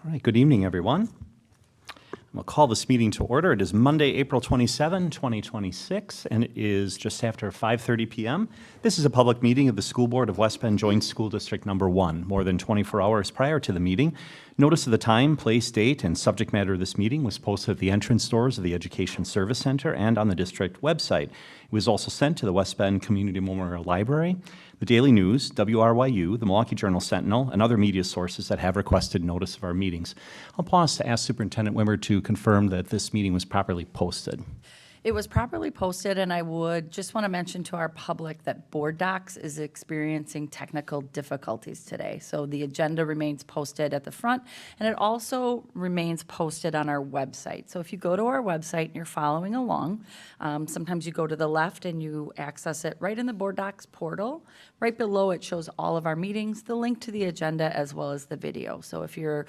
All right, good evening, everyone. We'll call this meeting to order. It is Monday, April 27, 2026, and it is just after 5:30 p.m. This is a public meeting of the School Board of West Bend Joint School District Number 1. More than 24 hours prior to the meeting, notice of the time, place, date, and subject matter of this meeting was posted at the entrance doors of the Education Service Center and on the district website. It was also sent to the West Bend Community Memorial Library, the Daily News, WRYU, the Milwaukee Journal Sentinel, and other media sources that have requested notice of our meetings. I'll pause to ask Superintendent Wimmer to confirm that this meeting was properly posted. It was properly posted, and I would just want to mention to our public that Board Docs is experiencing technical difficulties today. So the agenda remains posted at the front, and it also remains posted on our website. So if you go to our website and you're following along, sometimes you go to the left and you access it right in the Board Docs portal. Right below it shows all of our meetings, the link to the agenda, as well as the video. So if you're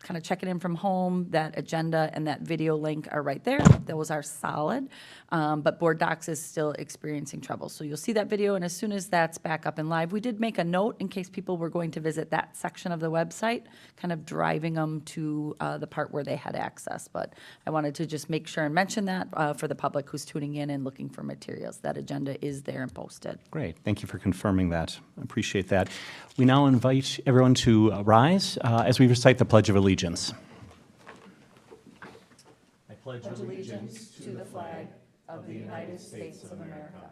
kind of checking in from home, that agenda and that video link are right there. Those are solid, but Board Docs is still experiencing trouble. So you'll see that video, and as soon as that's back up and live, we did make a note in case people were going to visit that section of the website, kind of driving them to the part where they had access. But I wanted to just make sure and mention that for the public who's tuning in and looking for materials. That agenda is there and posted. Great. Thank you for confirming that. I appreciate that. We now invite everyone to rise as we recite the Pledge of Allegiance. I pledge Allegiance to the flag of the United States of America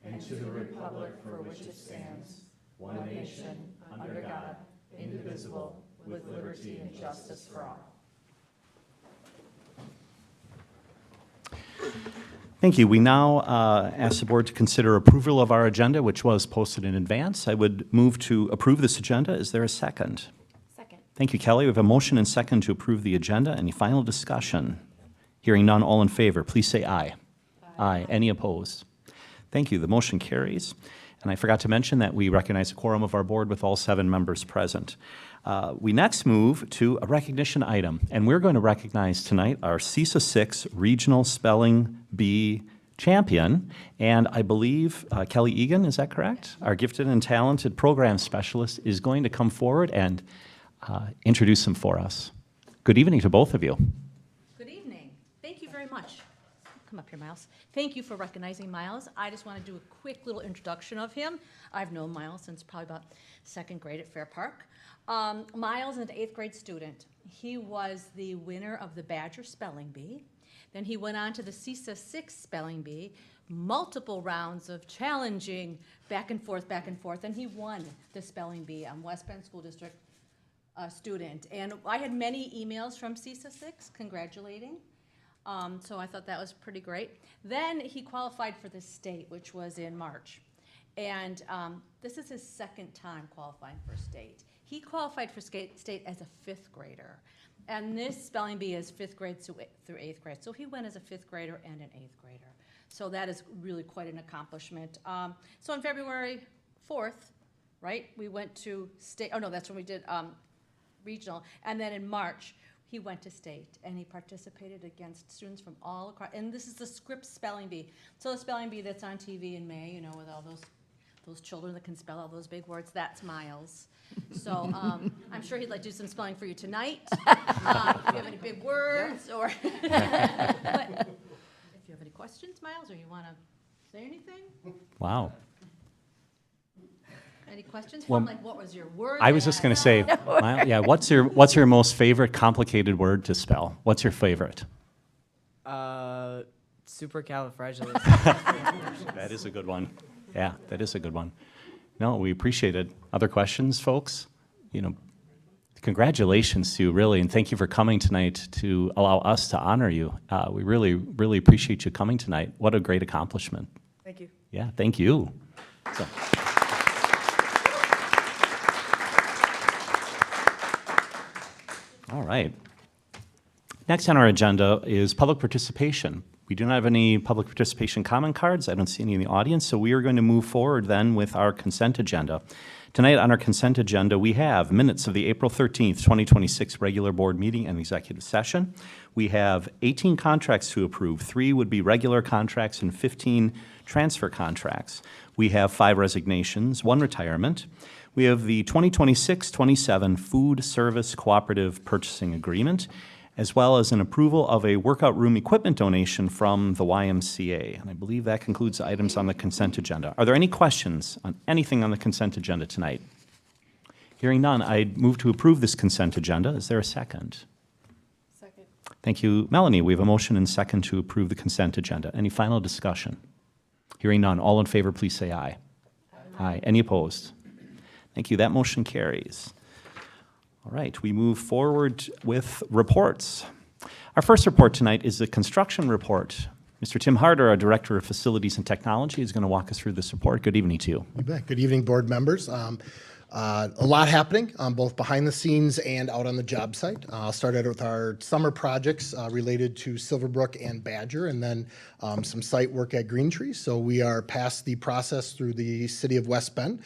and to the republic for which it stands, one nation, under God, indivisible, with liberty and justice for all. Thank you. We now ask the board to consider approval of our agenda, which was posted in advance. I would move to approve this agenda. Is there a second? Second. Thank you, Kelly. We have a motion and second to approve the agenda. Any final discussion? Hearing none, all in favor, please say aye. Aye. Any opposed? Thank you. The motion carries. And I forgot to mention that we recognize a quorum of our board with all 7 members present. We next move to a recognition item, and we're going to recognize tonight our CESA 6 Regional Spelling Bee champion, and I believe Kelly Egan, is that correct? Our gifted and talented program specialist is going to come forward and introduce him for us. Good evening to both of you. Good evening. Thank you very much. Come up here, Miles. Thank you for recognizing Miles. I just want to do a quick little introduction of him. I've known Miles since probably about 2nd grade at Fair Park. Miles is an 8th grade student. He was the winner of the Badger Spelling Bee. Then he went on to the CESA 6 Spelling Bee, multiple rounds of challenging back and forth, and he won the Spelling Bee on West Bend School District student. And I had many emails from CESA 6 congratulating. So I thought that was pretty great. Then he qualified for the state, which was in March. And this is his 2nd time qualifying for state. He qualified for state as a 5th grader. And this spelling bee is 5th grade through 8th grade. So he went as a 5th grader and an 8th grader. So that is really quite an accomplishment. So on February 4th, right, we went to state. Oh, no, that's when we did regional. And then in March, he went to state, and he participated against students from all across. And this is the Scripps Spelling Bee. So the spelling bee that's on TV in May, you know, with all those children that can spell all those big words, that's Miles. So I'm sure he'd like to do some spelling for you tonight. If you have any big words, or but if you have any questions, Miles, or you want to say anything? Wow. Any questions? Well, Like, what was your word? I was just going to say, yeah, what's your most favorite complicated word to spell? What's your favorite? Supercalifragilistic. That is a good one. Yeah, that is a good one. No, we appreciate it. Other questions, folks? You know, congratulations to you, really, and thank you for coming tonight to allow us to honor you. We really, really appreciate you coming tonight. What a great accomplishment. Thank you. Yeah, thank you. So. All right. Next on our agenda is public participation. We do not have any public participation comment cards. I don't see any in the audience, so we are going to move forward then with our consent agenda. Tonight on our consent agenda, we have minutes of the April 13th, 2026 regular board meeting and executive session. We have 18 contracts to approve. 3 would be regular contracts and 15 transfer contracts. We have 5 resignations, 1 retirement. We have the 2026-27 Food Service Cooperative Purchasing Agreement, as well as an approval of a workout room equipment donation from the YMCA. And I believe that concludes the items on the consent agenda. Are there any questions on anything on the consent agenda tonight? Hearing none, I move to approve this consent agenda. Is there a second? Second. Thank you, Melanie. We have a motion and second to approve the consent agenda. Any final discussion? Hearing none, all in favor, please say aye. Aye. Any opposed? Thank you. That motion carries. All right, we move forward with reports. Our first report tonight is the construction report. Mr. Tim Harder, our Director of Facilities and Technology, is going to walk us through this report. Good evening to you. You bet. Good evening, board members. A lot happening, both behind the scenes and out on the job site. I'll start out with our summer projects related to Silverbrook and Badger, and then some site work at Green Tree. So we are past the process through the city of West Bend.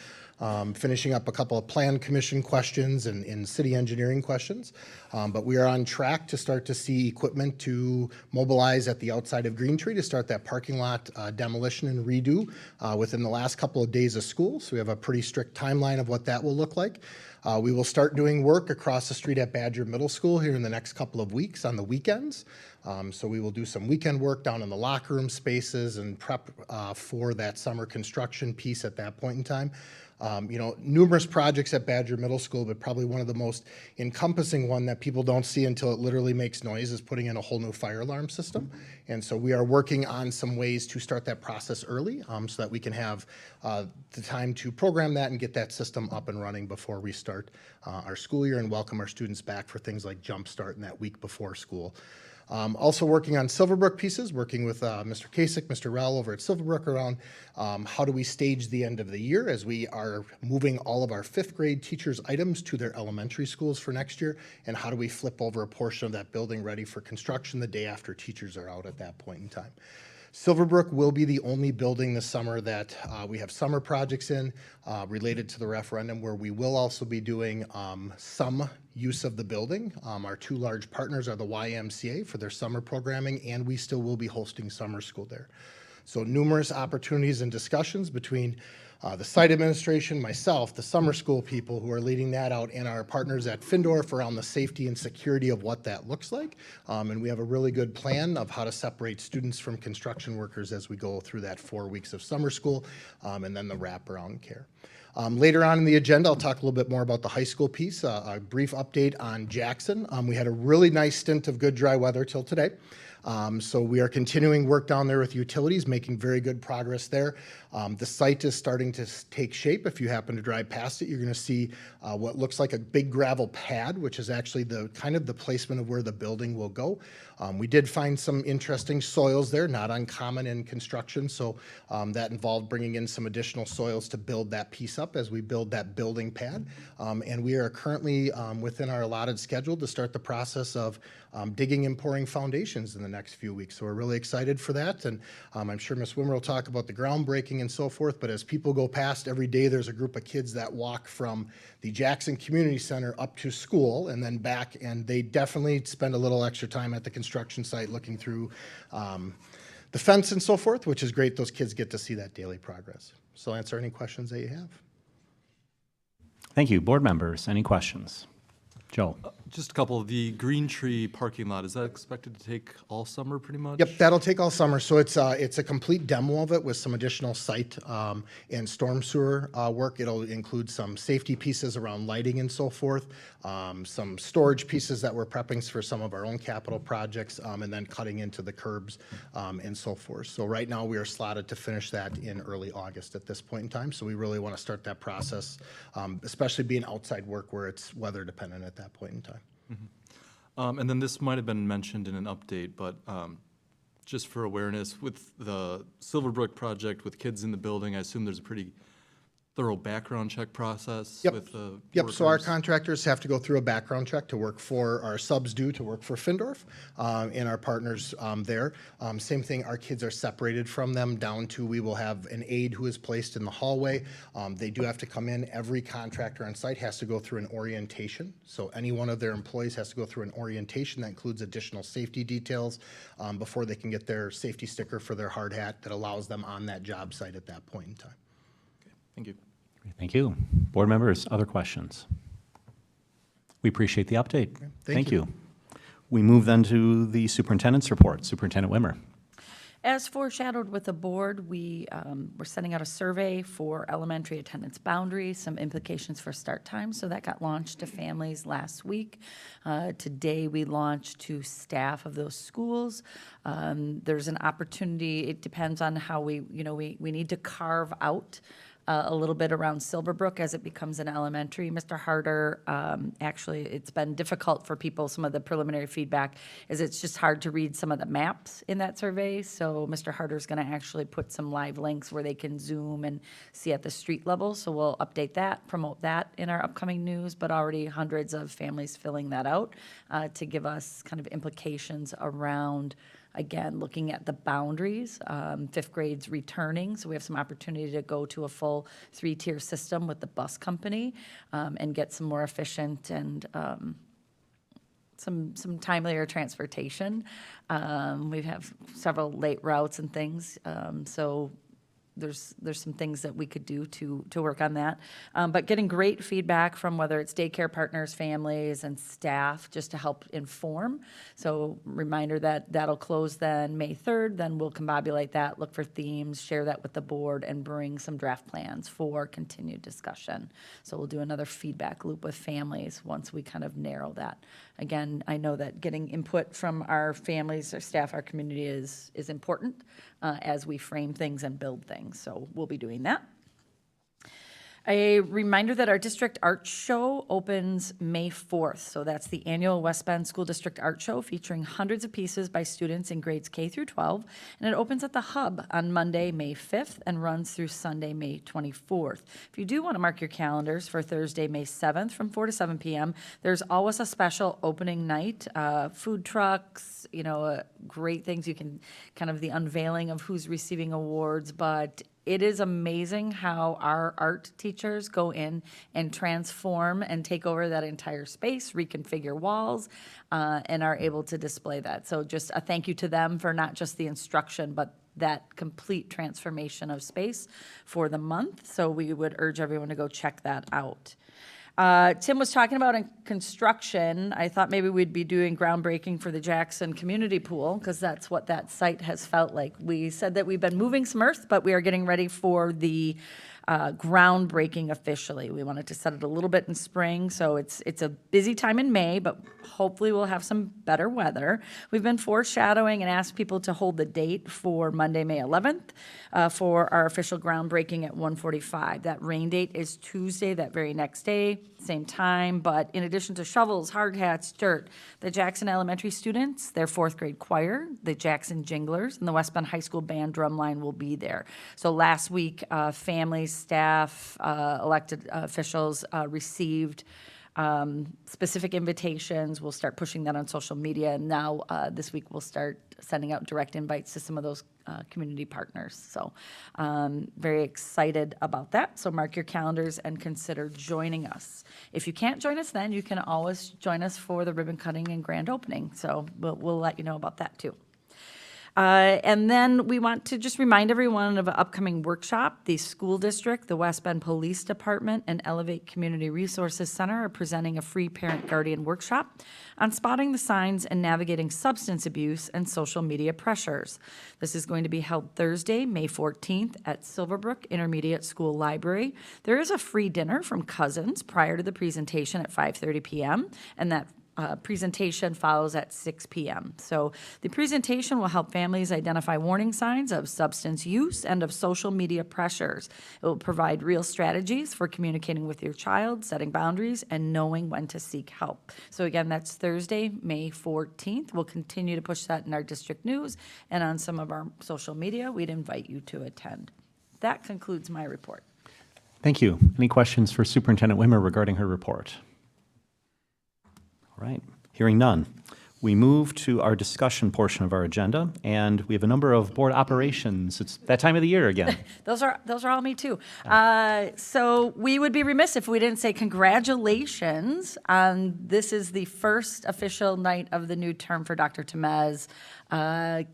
Finishing up a couple of plan commission questions and city engineering questions. But we are on track to start to see equipment to mobilize at the outside of Green Tree to start that parking lot demolition and redo within the last couple of days of school. So we have a pretty strict timeline of what that will look like. We will start doing work across the street at Badger Middle School here in the next couple of weeks on the weekends. So we will do some weekend work down in the locker room spaces and prep for that summer construction piece at that point in time. Numerous projects at Badger Middle School, but probably one of the most encompassing one that people don't see until it literally makes noise is putting in a whole new fire alarm system. And so we are working on some ways to start that process early so that we can have the time to program that and get that system up and running before we start our school year and welcome our students back for things like Jump Start in that week before school. Also working on Silverbrook pieces, working with Mr. Kasich, Mr. Rell over at Silverbrook around how do we stage the end of the year as we are moving all of our 5th grade teachers' items to their elementary schools for next year, and how do we flip over a portion of that building ready for construction the day after teachers are out at that point in time. Silverbrook will be the only building this summer that we have summer projects in related to the referendum, where we will also be doing some use of the building. Our 2 large partners are the YMCA for their summer programming, and we still will be hosting summer school there. So numerous opportunities and discussions between the site administration, myself, the summer school people who are leading that out, and our partners at Findorf around the safety and security of what that looks like. And we have a really good plan of how to separate students from construction workers as we go through that 4 weeks of summer school and then the wraparound care. Later on in the agenda, I'll talk a little bit more about the high school piece, a brief update on Jackson. We had a really nice stint of good dry weather till today. So we are continuing work down there with utilities, making very good progress there. The site is starting to take shape. If you happen to drive past it, you're going to see what looks like a big gravel pad, which is actually the kind of the placement of where the building will go. We did find some interesting soils there, not uncommon in construction. So that involved bringing in some additional soils to build that piece up as we build that building pad. And we are currently within our allotted schedule to start the process of digging and pouring foundations in the next few weeks. So we're really excited for that. And I'm sure Ms. Wimmer will talk about the groundbreaking and so forth. But as people go past every day, there's a group of kids that walk from the Jackson Community Center up to school and then back. And they definitely spend a little extra time at the construction site looking through the fence and so forth, which is great. Those kids get to see that daily progress. So I'll answer any questions that you have. Thank you. Board members, any questions? Joe? Just a couple. The Green Tree parking lot, is that expected to take all summer pretty much? Yep, that'll take all summer. So it's a complete demo of it with some additional site and storm sewer work. It'll include some safety pieces around lighting and so forth, some storage pieces that we're prepping for some of our own capital projects, and then cutting into the curbs and so forth. So right now we are slotted to finish that in early August at this point in time. So we really want to start that process, especially being outside work where it's weather dependent at that point in time. Mm-hmm. And then this might have been mentioned in an update, but just for awareness, with the Silverbrook project with kids in the building, I assume there's a pretty thorough background check process Yep. with the Yep, so our workers? contractors have to go through a background check to work for, our subs do to work for Findorf, and our partners there. Same thing, our kids are separated from them down to, we will have an aide who is placed in the hallway. They do have to come in, every contractor on site has to go through an orientation. So any one of their employees has to go through an orientation that includes additional safety details before they can get their safety sticker for their hard hat that allows them on that job site at that point in time. Thank you. Thank you. Board members, other questions? We appreciate the update. thank you. We move then to the superintendent's report. Superintendent Wimmer. As foreshadowed with the board, we're sending out a survey for elementary attendance boundaries, some implications for start time. So that got launched to families last week. Today, we launched to staff of those schools. There's an opportunity, it depends on how we need to carve out a little bit around Silverbrook as it becomes an elementary. Mr. Harder, actually, it's been difficult for people. Some of the preliminary feedback is it's just hard to read some of the maps in that survey. So Mr. Harder's going to actually put some live links where they can zoom and see at the street level. So we'll update that, promote that in our upcoming news, but already hundreds of families filling that out to give us kind of implications around, again, looking at the boundaries. Fifth grade's returning, so we have some opportunity to go to a full 3-tier system with the bus company and get some more efficient and some timelier transportation. We have several late routes and things, so there's some things that we could do to work on that. But getting great feedback from whether it's daycare partners, families, and staff, just to help inform. So reminder that that'll close then May 3rd, then we'll combobulate that, look for themes, share that with the board, and bring some draft plans for continued discussion. So we'll do another feedback loop with families once we kind of narrow that. Again, I know that getting input from our families, our staff, our community is important as we frame things and build things. So we'll be doing that. A reminder that our district art show opens May 4th. So that's the annual West Bend School District Art Show featuring hundreds of pieces by students in grades K through 12. And it opens at the Hub on Monday, May 5th and runs through Sunday, May 24th. If you do want to mark your calendars for Thursday, May 7th from 4 to 7 p.m., there's always a special opening night, food trucks, great things. You can kind of the unveiling of who's receiving awards, but it is amazing how our art teachers go in and transform and take over that entire space, reconfigure walls, and are able to display that. So just a thank you to them for not just the instruction, but that complete transformation of space for the month. So we would urge everyone to go check that out. Tim was talking about in construction. I thought maybe we'd be doing groundbreaking for the Jackson Community Pool because that's what that site has felt like. We said that we've been moving some earth, but we are getting ready for the groundbreaking officially. We wanted to set it a little bit in spring, so it's a busy time in May, but hopefully we'll have some better weather. We've been foreshadowing and asked people to hold the date for Monday, May 11th for our official groundbreaking at 1:45. That rain date is Tuesday, that very next day, same time, but in addition to shovels, hard hats, dirt, the Jackson Elementary students, their 4th grade choir, the Jackson Jinglers, and the West Bend High School Band drumline will be there. So last week, families, staff, elected officials received specific invitations. We'll start pushing that on social media. And now this week we'll start sending out direct invites to some of those community partners. So very excited about that. So mark your calendars and consider joining us. If you can't join us then, you can always join us for the ribbon cutting and grand opening. So we'll let you know about that too. And then we want to just remind everyone of an upcoming workshop. The school district, the West Bend Police Department, and Elevate Community Resources Center are presenting a free parent-guardian workshop on spotting the signs and navigating substance abuse and social media pressures. This is going to be held Thursday, May 14th at Silverbrook Intermediate School Library. There is a free dinner from Cousins prior to the presentation at 5:30 p.m., and that presentation follows at 6 p.m. So the presentation will help families identify warning signs of substance use and of social media pressures. It will provide real strategies for communicating with your child, setting boundaries, and knowing when to seek help. So again, that's Thursday, May 14th. We'll continue to push that in our district news and on some of our social media. We'd invite you to attend. That concludes my report. Thank you. Any questions for Superintendent Wimmer regarding her report? All right, hearing none. We move to our discussion portion of our agenda, and we have a number of board operations. It's that time of the year again. Those are all me too. So we would be remiss if we didn't say congratulations. This is the first official night of the new term for Dr. Temez,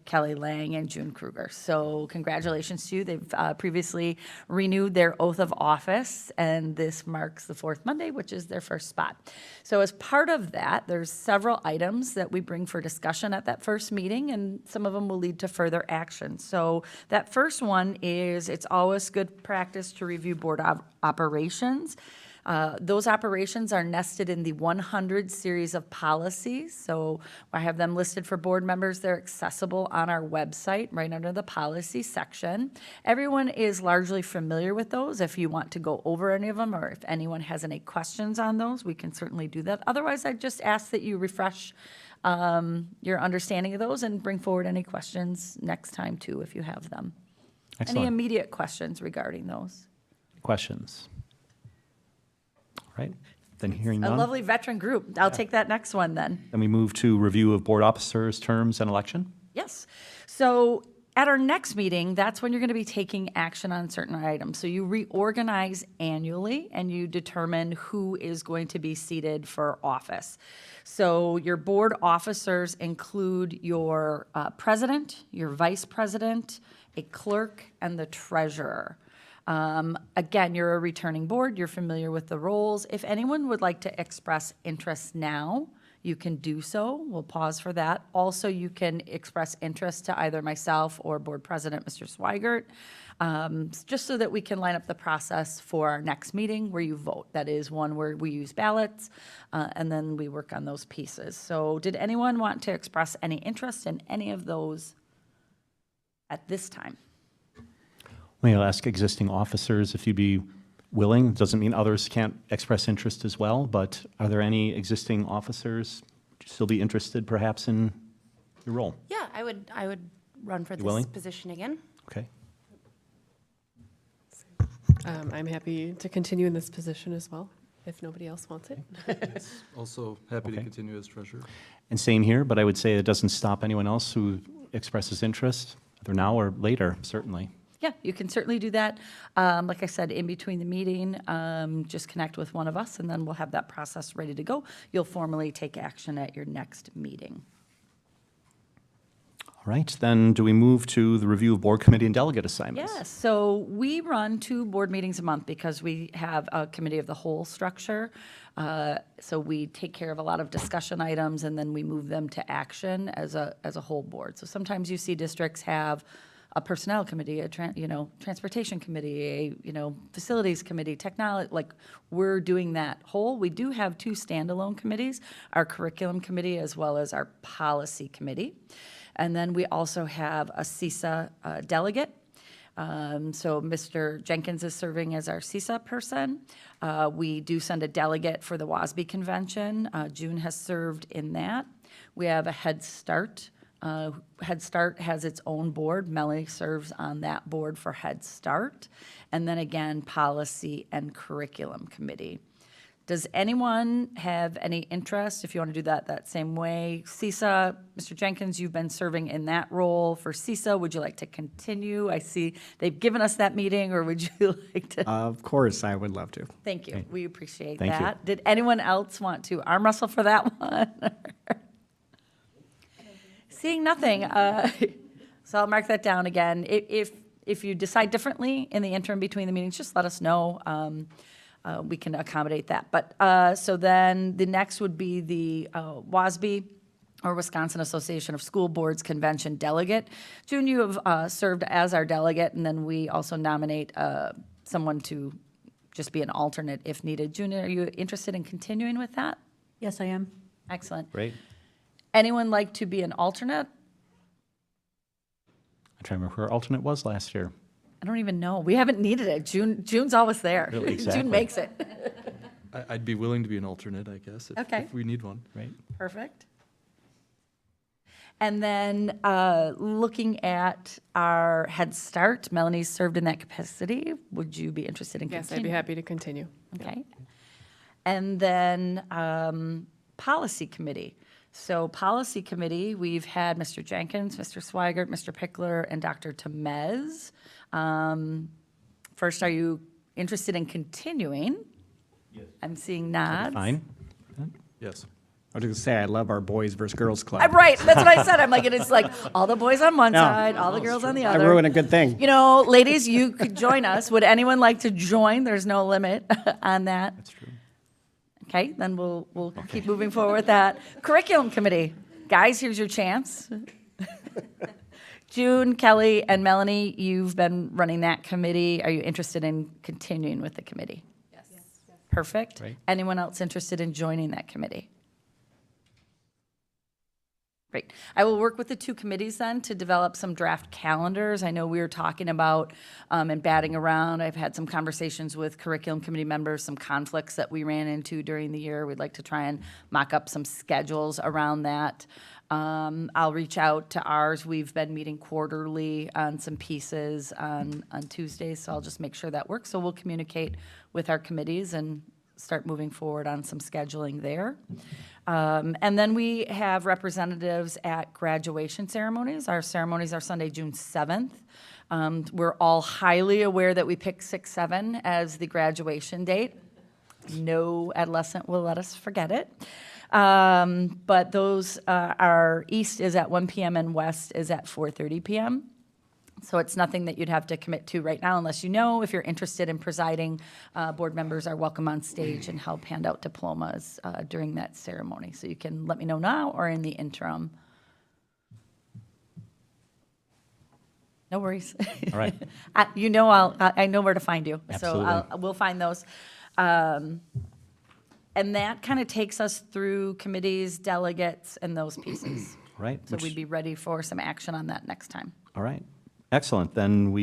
Kelly Lang, and June Kruger. So congratulations to you. They've previously renewed their oath of office, and this marks the fourth Monday, which is their first spot. So as part of that, there's several items that we bring for discussion at that first meeting, and some of them will lead to further action. So that first one is, it's always good practice to review board operations. Those operations are nested in the 100 series of policies. So I have them listed for board members. They're accessible on our website right under the policy section. Everyone is largely familiar with those. If you want to go over any of them, or if anyone has any questions on those, we can certainly do that. Otherwise, I just ask that you refresh your understanding of those and bring forward any questions next time too, if you have them. Any Excellent. immediate questions regarding those? Questions? All right, then hearing A none. lovely veteran group. I'll take that next one then. Then we move to review of board officers' terms and election. Yes. So at our next meeting, that's when you're going to be taking action on certain items. So you reorganize annually and you determine who is going to be seated for office. So your board officers include your president, your vice president, a clerk, and the treasurer. Again, you're a returning board, you're familiar with the roles. If anyone would like to express interest now, you can do so. We'll pause for that. Also, you can express interest to either myself or Board President, Mr. Swigert, just so that we can line up the process for our next meeting where you vote. That is one where we use ballots, and then we work on those pieces. So did anyone want to express any interest in any of those at this time? May I ask existing officers if you'd be willing? Doesn't mean others can't express interest as well, but are there any existing officers who'd still be interested perhaps in your role? Yeah, I would run for this willing? position again. Okay. I'm happy to continue in this position as well, if nobody else wants it. Also happy to Okay. continue as treasurer. And same here, but I would say it doesn't stop anyone else who expresses interest, either now or later, certainly. Yeah, you can certainly do that. Like I said, in between the meeting, just connect with one of us, and then we'll have that process ready to go. You'll formally take action at your next meeting. All right, then do we move to the review of board committee and delegate assignments? Yes, so we run 2 board meetings a month because we have a committee of the whole structure. So we take care of a lot of discussion items, and then we move them to action as a whole board. So sometimes you see districts have a personnel committee, transportation committee, facilities committee, technology, like we're doing that whole. We do have 2 standalone committees, our curriculum committee as well as our policy committee. And then we also have a CISA delegate. So Mr. Jenkins is serving as our CISA person. We do send a delegate for the WASB convention. June has served in that. We have a Head Start. Head Start has its own board. Melanie serves on that board for Head Start. And then again, Policy and Curriculum Committee. Does anyone have any interest, if you want to do that same way? CISA, Mr. Jenkins, you've been serving in that role for CISA. Would you like to continue? I see they've given us that meeting, or would you like to? Of course, I would love to. Thank you. We appreciate Thank you. that. Did anyone else want to arm wrestle for that one? Seeing nothing, so I'll mark that down again. If you decide differently in the interim between the meetings, just let us know. We can accommodate that. But so then the next would be the WASB, or Wisconsin Association of School Boards Convention Delegate. June, you have served as our delegate, and then we also nominate someone to just be an alternate if needed. June, are you interested in continuing with that? Yes, I am. Excellent. Great. Anyone like to be an alternate? I'm trying to remember who our alternate was last year. I don't even know. We haven't needed it. June's always there. Really, exactly. June makes it. I'd be willing to be an alternate, I guess, Okay. if we need one. Right. Perfect. And then looking at our Head Start, Melanie served in that capacity. Would you be interested in Yes, I'd be continuing? happy to continue. Okay. And then Policy Committee. So Policy Committee, we've had Mr. Jenkins, Mr. Swigert, Mr. Pickler, and Dr. Temez. First, are you interested in continuing? Yes. I'm seeing nods. Fine. Yes. I was going to say, I love our Boys versus Girls Club. Right, that's what I said. I'm like, it's like all the boys on one side, all the girls on the I other. ruin a good thing. You know, ladies, you could join us. Would anyone like to join? There's no limit on that. That's true. Okay, then we'll keep moving forward with that. Curriculum Committee. Guys, here's your chance. June, Kelly, and Melanie, you've been running that committee. Are you interested in continuing with the committee? Yes. Perfect. Great. Anyone else interested in joining that committee? Great. I will work with the two committees then to develop some draft calendars. I know we were talking about and batting around. I've had some conversations with curriculum committee members, some conflicts that we ran into during the year. We'd like to try and mock up some schedules around that. I'll reach out to ours. We've been meeting quarterly on some pieces on Tuesdays, so I'll just make sure that works. So we'll communicate with our committees and start moving forward on some scheduling there. And then we have representatives at graduation ceremonies. Our ceremonies are Sunday, June 7th. We're all highly aware that we picked 6/7 as the graduation date. No adolescent will let us forget it. But those are, East is at 1 p.m. and West is at 4:30 p.m. So it's nothing that you'd have to commit to right now unless you know. If you're interested in presiding, board members are welcome on stage and help hand out diplomas during that ceremony. So you can let me know now or in the interim. No worries. All right. You know, I know where to find you. Absolutely. So we'll find those. And that kind of takes us through committees, delegates, and those pieces. Right. So we'd be ready for some action on that next time. All right. Excellent. Then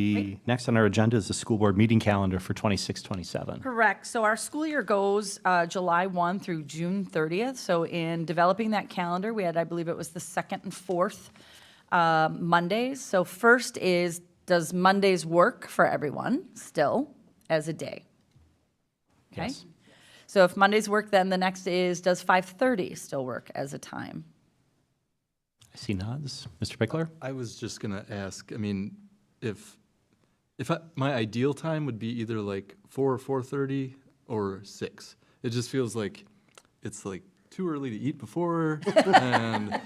next on our agenda is the school board meeting calendar for 26-27. Correct. So our school year goes July 1 through June 30th. So in developing that calendar, we had, I believe it was the second and fourth Mondays. So first is, does Mondays work for everyone still as a day? Okay. Yes. So if Mondays work, then the next is, does 5:30 still work as a time? I see nods. Mr. Pickler? I was just gonna ask, I mean, if my ideal time would be either like 4 or 4:30 or 6. It just feels like it's like too early to eat before, and,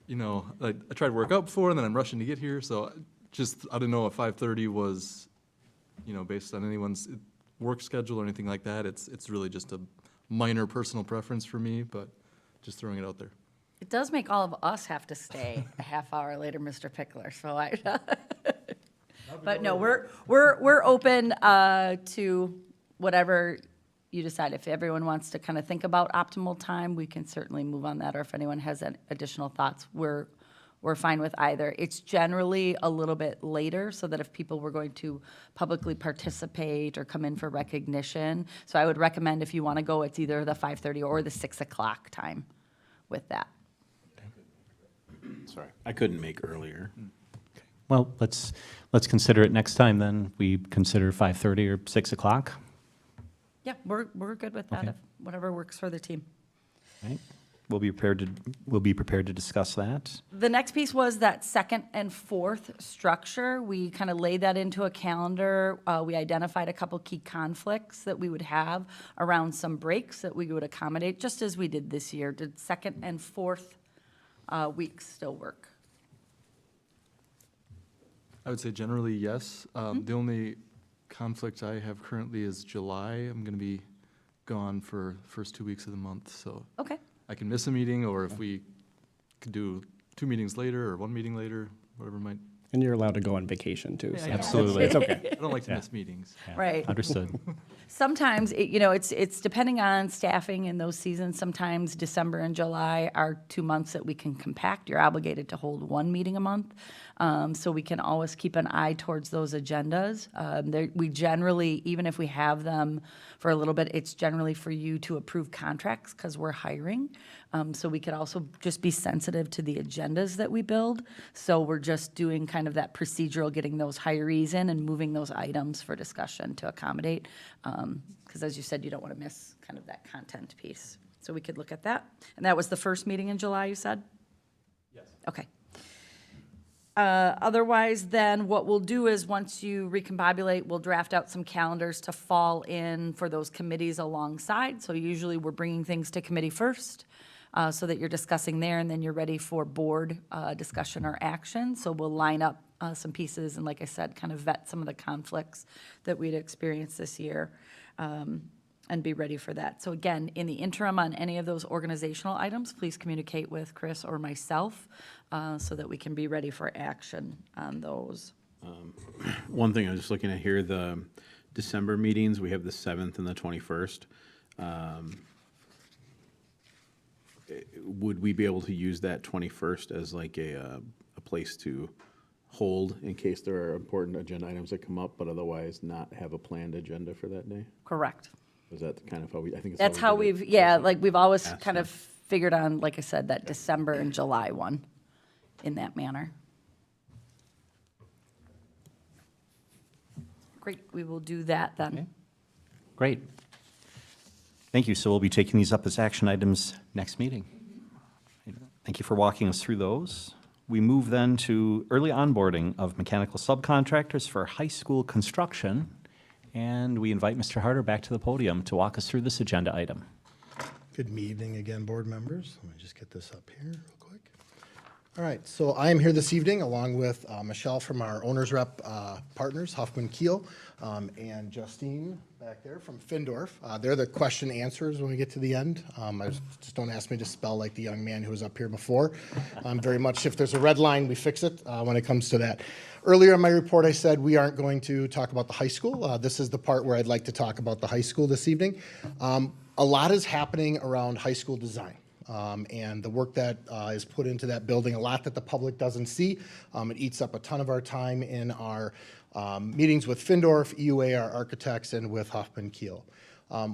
you know, I tried to work out before, and then I'm rushing to get here, so just, I don't know if 5:30 was, you know, based on anyone's work schedule or anything like that. It's really just a minor personal preference for me, but just throwing it out there. It does make all of us have to stay a half hour later, Mr. Pickler, so but no, we're open to whatever you decide. If everyone wants to kind of think about optimal time, we can certainly move on that, or if anyone has additional thoughts, we're fine with either. It's generally a little bit later, so that if people were going to publicly participate or come in for recognition, so I would recommend if you want to go, it's either the 5:30 or the 6 o'clock time with that. Sorry, I couldn't make earlier. Well, let's consider it next time then. We consider 5:30 or 6 o'clock. Yeah, we're good with that, Okay. if whatever works for the team. Right? We'll be prepared to discuss that. The next piece was that second and fourth structure. We kind of laid that into a calendar. We identified a couple key conflicts that we would have around some breaks that we would accommodate, just as we did this year. Did second and fourth weeks still work? I would say generally, yes. The only conflict I have currently is July. I'm going to be gone for first 2 weeks of the month, so Okay. I can miss a meeting, or if we could do 2 meetings later or 1 meeting later, whatever might. And you're allowed to go on vacation too. So Absolutely. It's okay. I don't like to miss meetings. Yeah, Right. Understood. Sometimes, it's depending on staffing in those seasons. Sometimes December and July are 2 months that we can compact. You're obligated to hold one meeting a month. So we can always keep an eye towards those agendas. We generally, even if we have them for a little bit, it's generally for you to approve contracts because we're hiring. So we could also just be sensitive to the agendas that we build. So we're just doing kind of that procedural, getting those hirees in and moving those items for discussion to accommodate. Because as you said, you don't want to miss kind of that content piece. So we could look at that. And that was the first meeting in July, you said? Yes. Okay. Otherwise, then what we'll do is once you recombobulate, we'll draft out some calendars to fall in for those committees alongside. So usually we're bringing things to committee first so that you're discussing there and then you're ready for board discussion or action. So we'll line up some pieces and, like I said, kind of vet some of the conflicts that we'd experienced this year and be ready for that. So again, in the interim on any of those organizational items, please communicate with Chris or myself so that we can be ready for action on those. One thing I was just looking at here, the December meetings, we have the 7th and the 21st. Would we be able to use that 21st as like a place to hold in case there are important agenda items that come up, but otherwise not have a planned agenda for that day? Correct. Is that kind of how we, I think it's That's how we did it. we've, yeah, like we've always Ask kind them. of figured on, like I said, that December and July one in that manner. Great, we will do that then. Great. Thank you. So we'll be taking these up as action items next meeting. Thank you for walking us through those. We move then to early onboarding of mechanical subcontractors for high school construction. And we invite Mr. Harder back to the podium to walk us through this agenda item. Good evening again, board members. Let me just get this up here real quick. All right, so I am here this evening along with Michelle from our Owners Rep partners, Huffman Keel, and Justine back there from Findorf. They're the question answers when we get to the end. Just don't ask me to spell like the young man who was up here before. Very much, if there's a red line, we fix it when it comes to that. Earlier in my report, I said we aren't going to talk about the high school. This is the part where I'd like to talk about the high school this evening. A lot is happening around high school design. And the work that is put into that building, a lot that the public doesn't see. It eats up a ton of our time in our meetings with Findorf, EUA, our architects, and with Huffman Keel.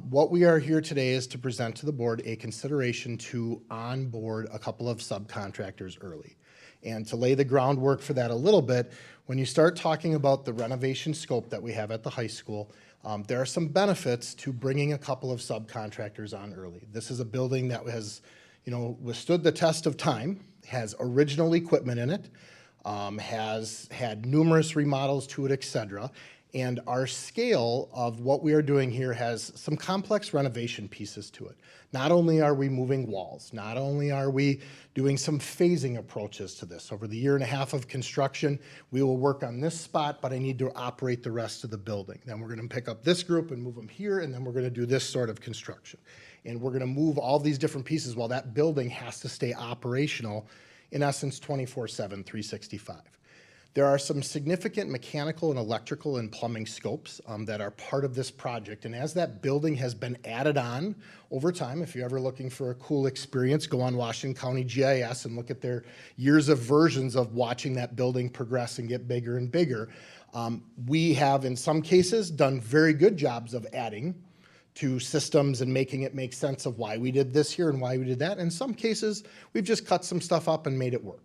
What we are here today is to present to the board a consideration to onboard a couple of subcontractors early. And to lay the groundwork for that a little bit, when you start talking about the renovation scope that we have at the high school, there are some benefits to bringing a couple of subcontractors on early. This is a building that has, withstood the test of time, has original equipment in it, has had numerous remodels to it, et cetera. And our scale of what we are doing here has some complex renovation pieces to it. Not only are we moving walls, not only are we doing some phasing approaches to this. Over the year and a half of construction, we will work on this spot, but I need to operate the rest of the building. Then we're going to pick up this group and move them here, and then we're going to do this sort of construction. And we're going to move all these different pieces while that building has to stay operational, in essence, 24/7, 365. There are some significant mechanical and electrical and plumbing scopes that are part of this project. And as that building has been added on over time, if you're ever looking for a cool experience, go on Washington County GIS and look at their years of versions of watching that building progress and get bigger and bigger. We have, in some cases, done very good jobs of adding to systems and making it make sense of why we did this here and why we did that. In some cases, we've just cut some stuff up and made it work.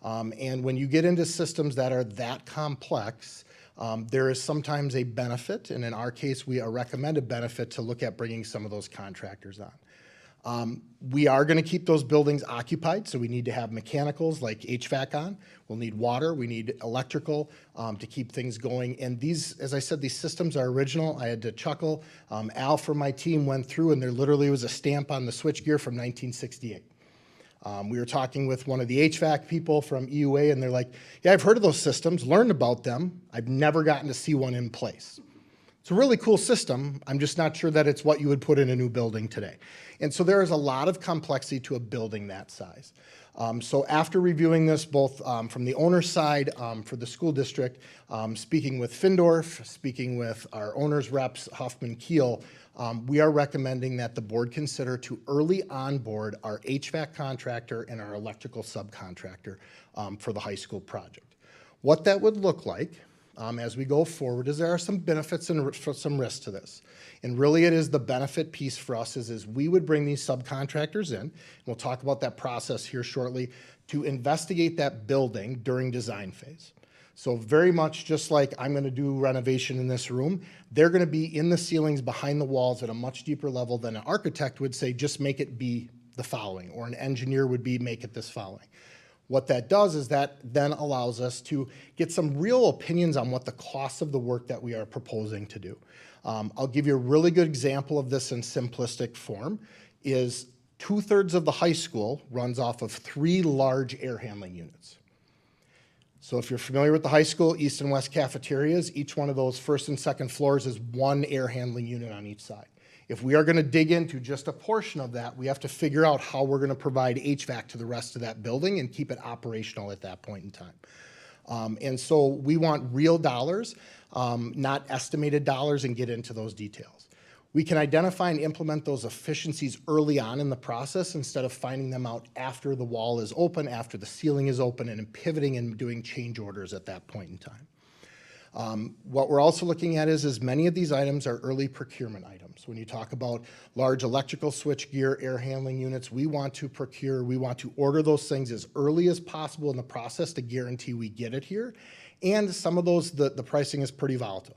And when you get into systems that are that complex, there is sometimes a benefit, and in our case, a recommended benefit to look at bringing some of those contractors on. We are going to keep those buildings occupied, so we need to have mechanicals like HVAC on. We'll need water, we need electrical to keep things going. And these, as I said, these systems are original. I had to chuckle. Al from my team went through, and there literally was a stamp on the switchgear from 1968. We were talking with one of the HVAC people from EUA, and they're like, yeah, I've heard of those systems, learned about them. I've never gotten to see one in place. It's a really cool system. I'm just not sure that it's what you would put in a new building today. And so there is a lot of complexity to a building that size. So after reviewing this, both from the owner's side, for the school district, speaking with Findorf, speaking with our owner's reps, Huffman Keel, we are recommending that the board consider to early onboard our HVAC contractor and our electrical subcontractor for the high school project. What that would look like as we go forward is there are some benefits and some risks to this. And really it is the benefit piece for us is we would bring these subcontractors in, and we'll talk about that process here shortly, to investigate that building during design phase. So very much just like I'm going to do renovation in this room, they're going to be in the ceilings behind the walls at a much deeper level than an architect would say, just make it be the following, or an engineer would be, make it this following. What that does is that then allows us to get some real opinions on what the cost of the work that we are proposing to do. I'll give you a really good example of this in simplistic form, is 2/3 of the high school runs off of 3 large air handling units. So if you're familiar with the high school, east and west cafeterias, each one of those first and second floors is 1 air handling unit on each side. If we are going to dig into just a portion of that, we have to figure out how we're going to provide HVAC to the rest of that building and keep it operational at that point in time. And so we want real dollars, not estimated dollars, and get into those details. We can identify and implement those efficiencies early on in the process instead of finding them out after the wall is open, after the ceiling is open, and pivoting and doing change orders at that point in time. What we're also looking at is many of these items are early procurement items. When you talk about large electrical switch gear, air handling units, we want to procure, we want to order those things as early as possible in the process to guarantee we get it here. And some of those, the pricing is pretty volatile.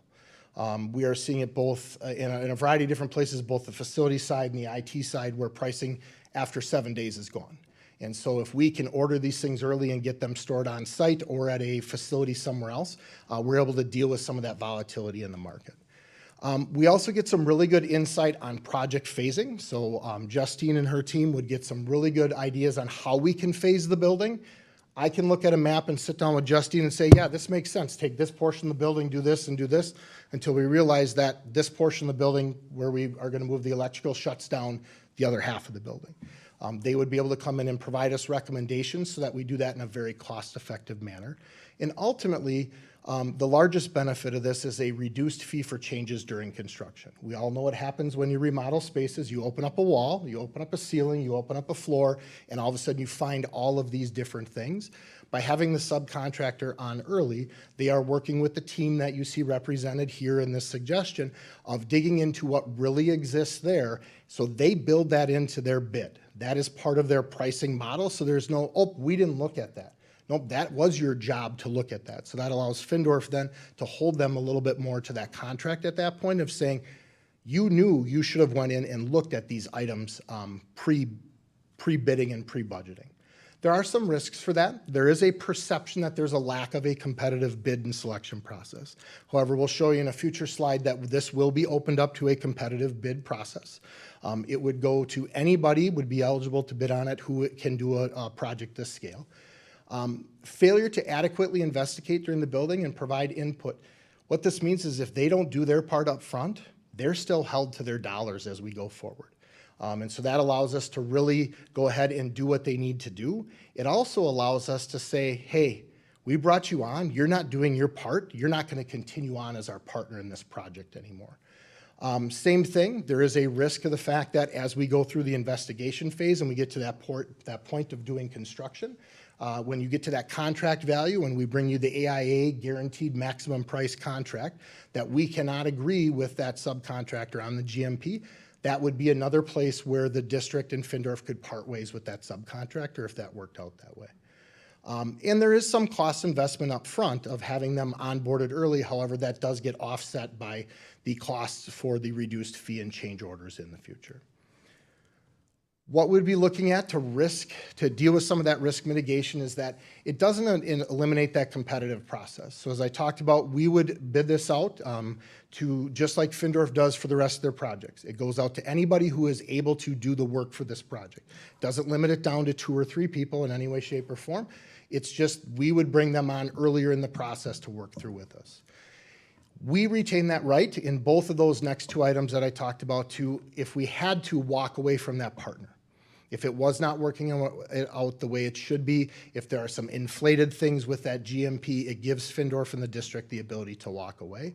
We are seeing it both in a variety of different places, both the facility side and the IT side, where pricing after 7 days is gone. And so if we can order these things early and get them stored on site or at a facility somewhere else, we're able to deal with some of that volatility in the market. We also get some really good insight on project phasing. So Justine and her team would get some really good ideas on how we can phase the building. I can look at a map and sit down with Justine and say, yeah, this makes sense. Take this portion of the building, do this and do this, until we realize that this portion of the building where we are going to move the electrical shuts down the other half of the building. They would be able to come in and provide us recommendations so that we do that in a very cost-effective manner. And ultimately, the largest benefit of this is a reduced fee for changes during construction. We all know what happens when you remodel spaces. You open up a wall, you open up a ceiling, you open up a floor, and all of a sudden you find all of these different things. By having the subcontractor on early, they are working with the team that you see represented here in this suggestion of digging into what really exists there, so they build that into their bid. That is part of their pricing model, so there's no, oh, we didn't look at that. Nope, that was your job to look at that. So that allows Findorf then to hold them a little bit more to that contract at that point of saying, you knew you should have went in and looked at these items pre-bidding and pre-budgeting. There are some risks for that. There is a perception that there's a lack of a competitive bid and selection process. However, we'll show you in a future slide that this will be opened up to a competitive bid process. It would go to anybody would be eligible to bid on it who can do a project this scale. Failure to adequately investigate during the building and provide input. What this means is if they don't do their part up front, they're still held to their dollars as we go forward. And so that allows us to really go ahead and do what they need to do. It also allows us to say, hey, we brought you on, you're not doing your part, you're not going to continue on as our partner in this project anymore. Same thing, there is a risk of the fact that as we go through the investigation phase and we get to that point of doing construction, when you get to that contract value, when we bring you the AIA guaranteed maximum price contract, that we cannot agree with that subcontractor on the GMP, that would be another place where the district and Findorf could part ways with that subcontractor if that worked out that way. And there is some cost investment up front of having them onboarded early. However, that does get offset by the costs for the reduced fee and change orders in the future. What we'd be looking at to deal with some of that risk mitigation is that it doesn't eliminate that competitive process. So as I talked about, we would bid this out to just like Findorf does for the rest of their projects. It goes out to anybody who is able to do the work for this project. Doesn't limit it down to 2 or 3 people in any way, shape, or form. It's just we would bring them on earlier in the process to work through with us. We retain that right in both of those next 2 items that I talked about to, if we had to walk away from that partner. If it was not working out the way it should be, if there are some inflated things with that GMP, it gives Findorf and the district the ability to walk away.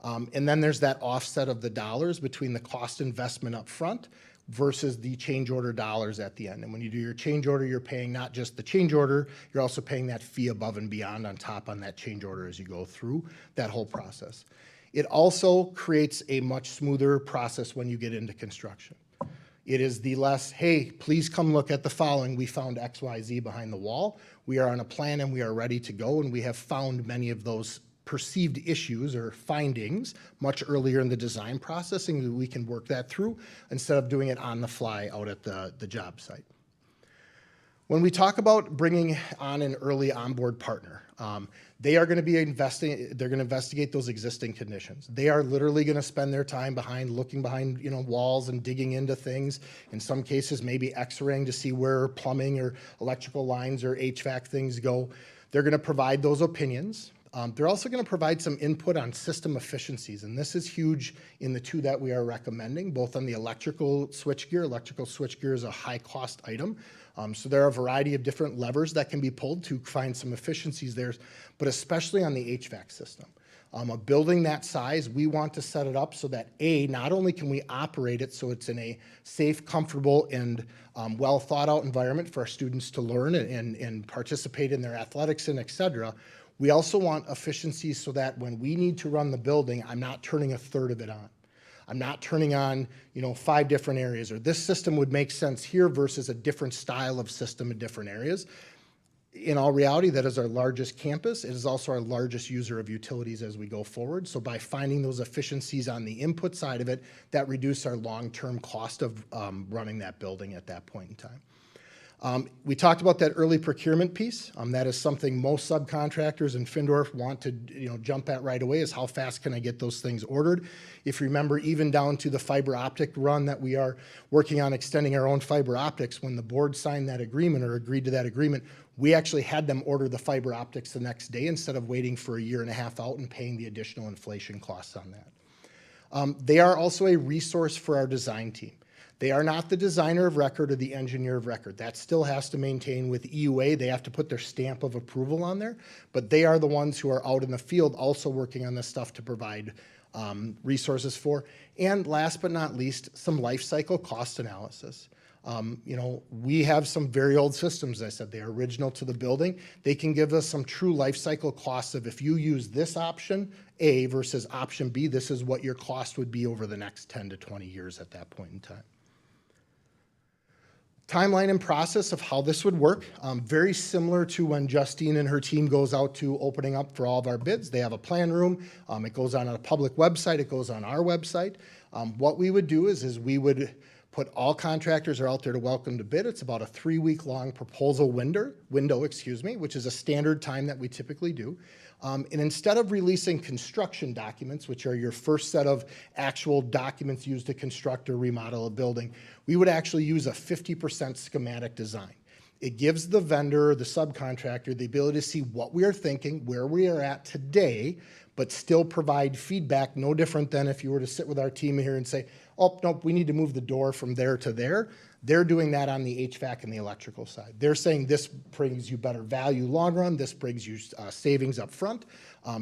And then there's that offset of the dollars between the cost investment up front versus the change order dollars at the end. And when you do your change order, you're paying not just the change order, you're also paying that fee above and beyond on top on that change order as you go through that whole process. It also creates a much smoother process when you get into construction. It is the less, hey, please come look at the following. We found XYZ behind the wall. We are on a plan and we are ready to go, and we have found many of those perceived issues or findings much earlier in the design process, and we can work that through instead of doing it on the fly out at the job site. When we talk about bringing on an early onboard partner, they are going to be they're going to investigate those existing conditions. They are literally going to spend their time looking behind walls and digging into things. In some cases, maybe x-raying to see where plumbing or electrical lines or HVAC things go. They're going to provide those opinions. They're also going to provide some input on system efficiencies, and this is huge in the two that we are recommending, both on the electrical switchgear. Electrical switchgear is a high-cost item, so there are a variety of different levers that can be pulled to find some efficiencies there, but especially on the HVAC system. A building that size, we want to set it up so that not only can we operate it so it's in a safe, comfortable, and well thought out environment for our students to learn and participate in their athletics and et cetera. We also want efficiencies so that when we need to run the building, I'm not turning a third of it on. I'm not turning on, 5 different areas, or this system would make sense here versus a different style of system in different areas. In all reality, that is our largest campus. It is also our largest user of utilities as we go forward. So by finding those efficiencies on the input side of it, that reduces our long-term cost of running that building at that point in time. We talked about that early procurement piece. That is something most subcontractors in Findorf want to jump at right away, is how fast can I get those things ordered. If you remember, even down to the fiber optic run that we are working on extending our own fiber optics, when the board signed that agreement or agreed to that agreement, we actually had them order the fiber optics the next day instead of waiting for a year and a half out and paying the additional inflation costs on that. They are also a resource for our design team. They are not the designer of record or the engineer of record. That still has to maintain with EUA. They have to put their stamp of approval on there, but they are the ones who are out in the field also working on this stuff to provide resources for. And last but not least, some life cycle cost analysis. We have some very old systems, as I said, they are original to the building. They can give us some true life cycle costs of if you use this option A versus option B, this is what your cost would be over the next 10 to 20 years at that point in time. Timeline and process of how this would work, very similar to when Justine and her team goes out to opening up for all of our bids. They have a plan room. It goes on a public website. It goes on our website. What we would do is we would put all contractors are out there to welcome to bid. It's about a 3-week-long proposal window, which is a standard time that we typically do. And instead of releasing construction documents, which are your first set of actual documents used to construct or remodel a building, we would actually use a 50% schematic design. It gives the vendor, the subcontractor, the ability to see what we are thinking, where we are at today, but still provide feedback, no different than if you were to sit with our team here and say, oh, nope, we need to move the door from there to there. They're doing that on the HVAC and the electrical side. They're saying this brings you better value long run, this brings you savings up front.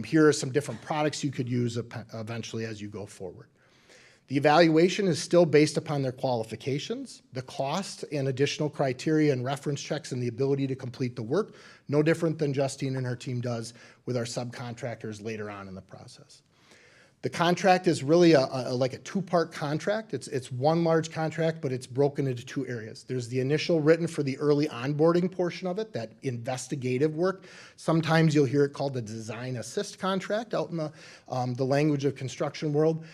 Here are some different products you could use eventually as you go forward. The evaluation is still based upon their qualifications, the cost and additional criteria and reference checks and the ability to complete the work, no different than Justine and her team does with our subcontractors later on in the process. The contract is really like a 2-part contract. It's one large contract, but it's broken into 2 areas. There's the initial written for the early onboarding portion of it, that investigative work. Sometimes you'll hear it called the design assist contract out in the language of construction world.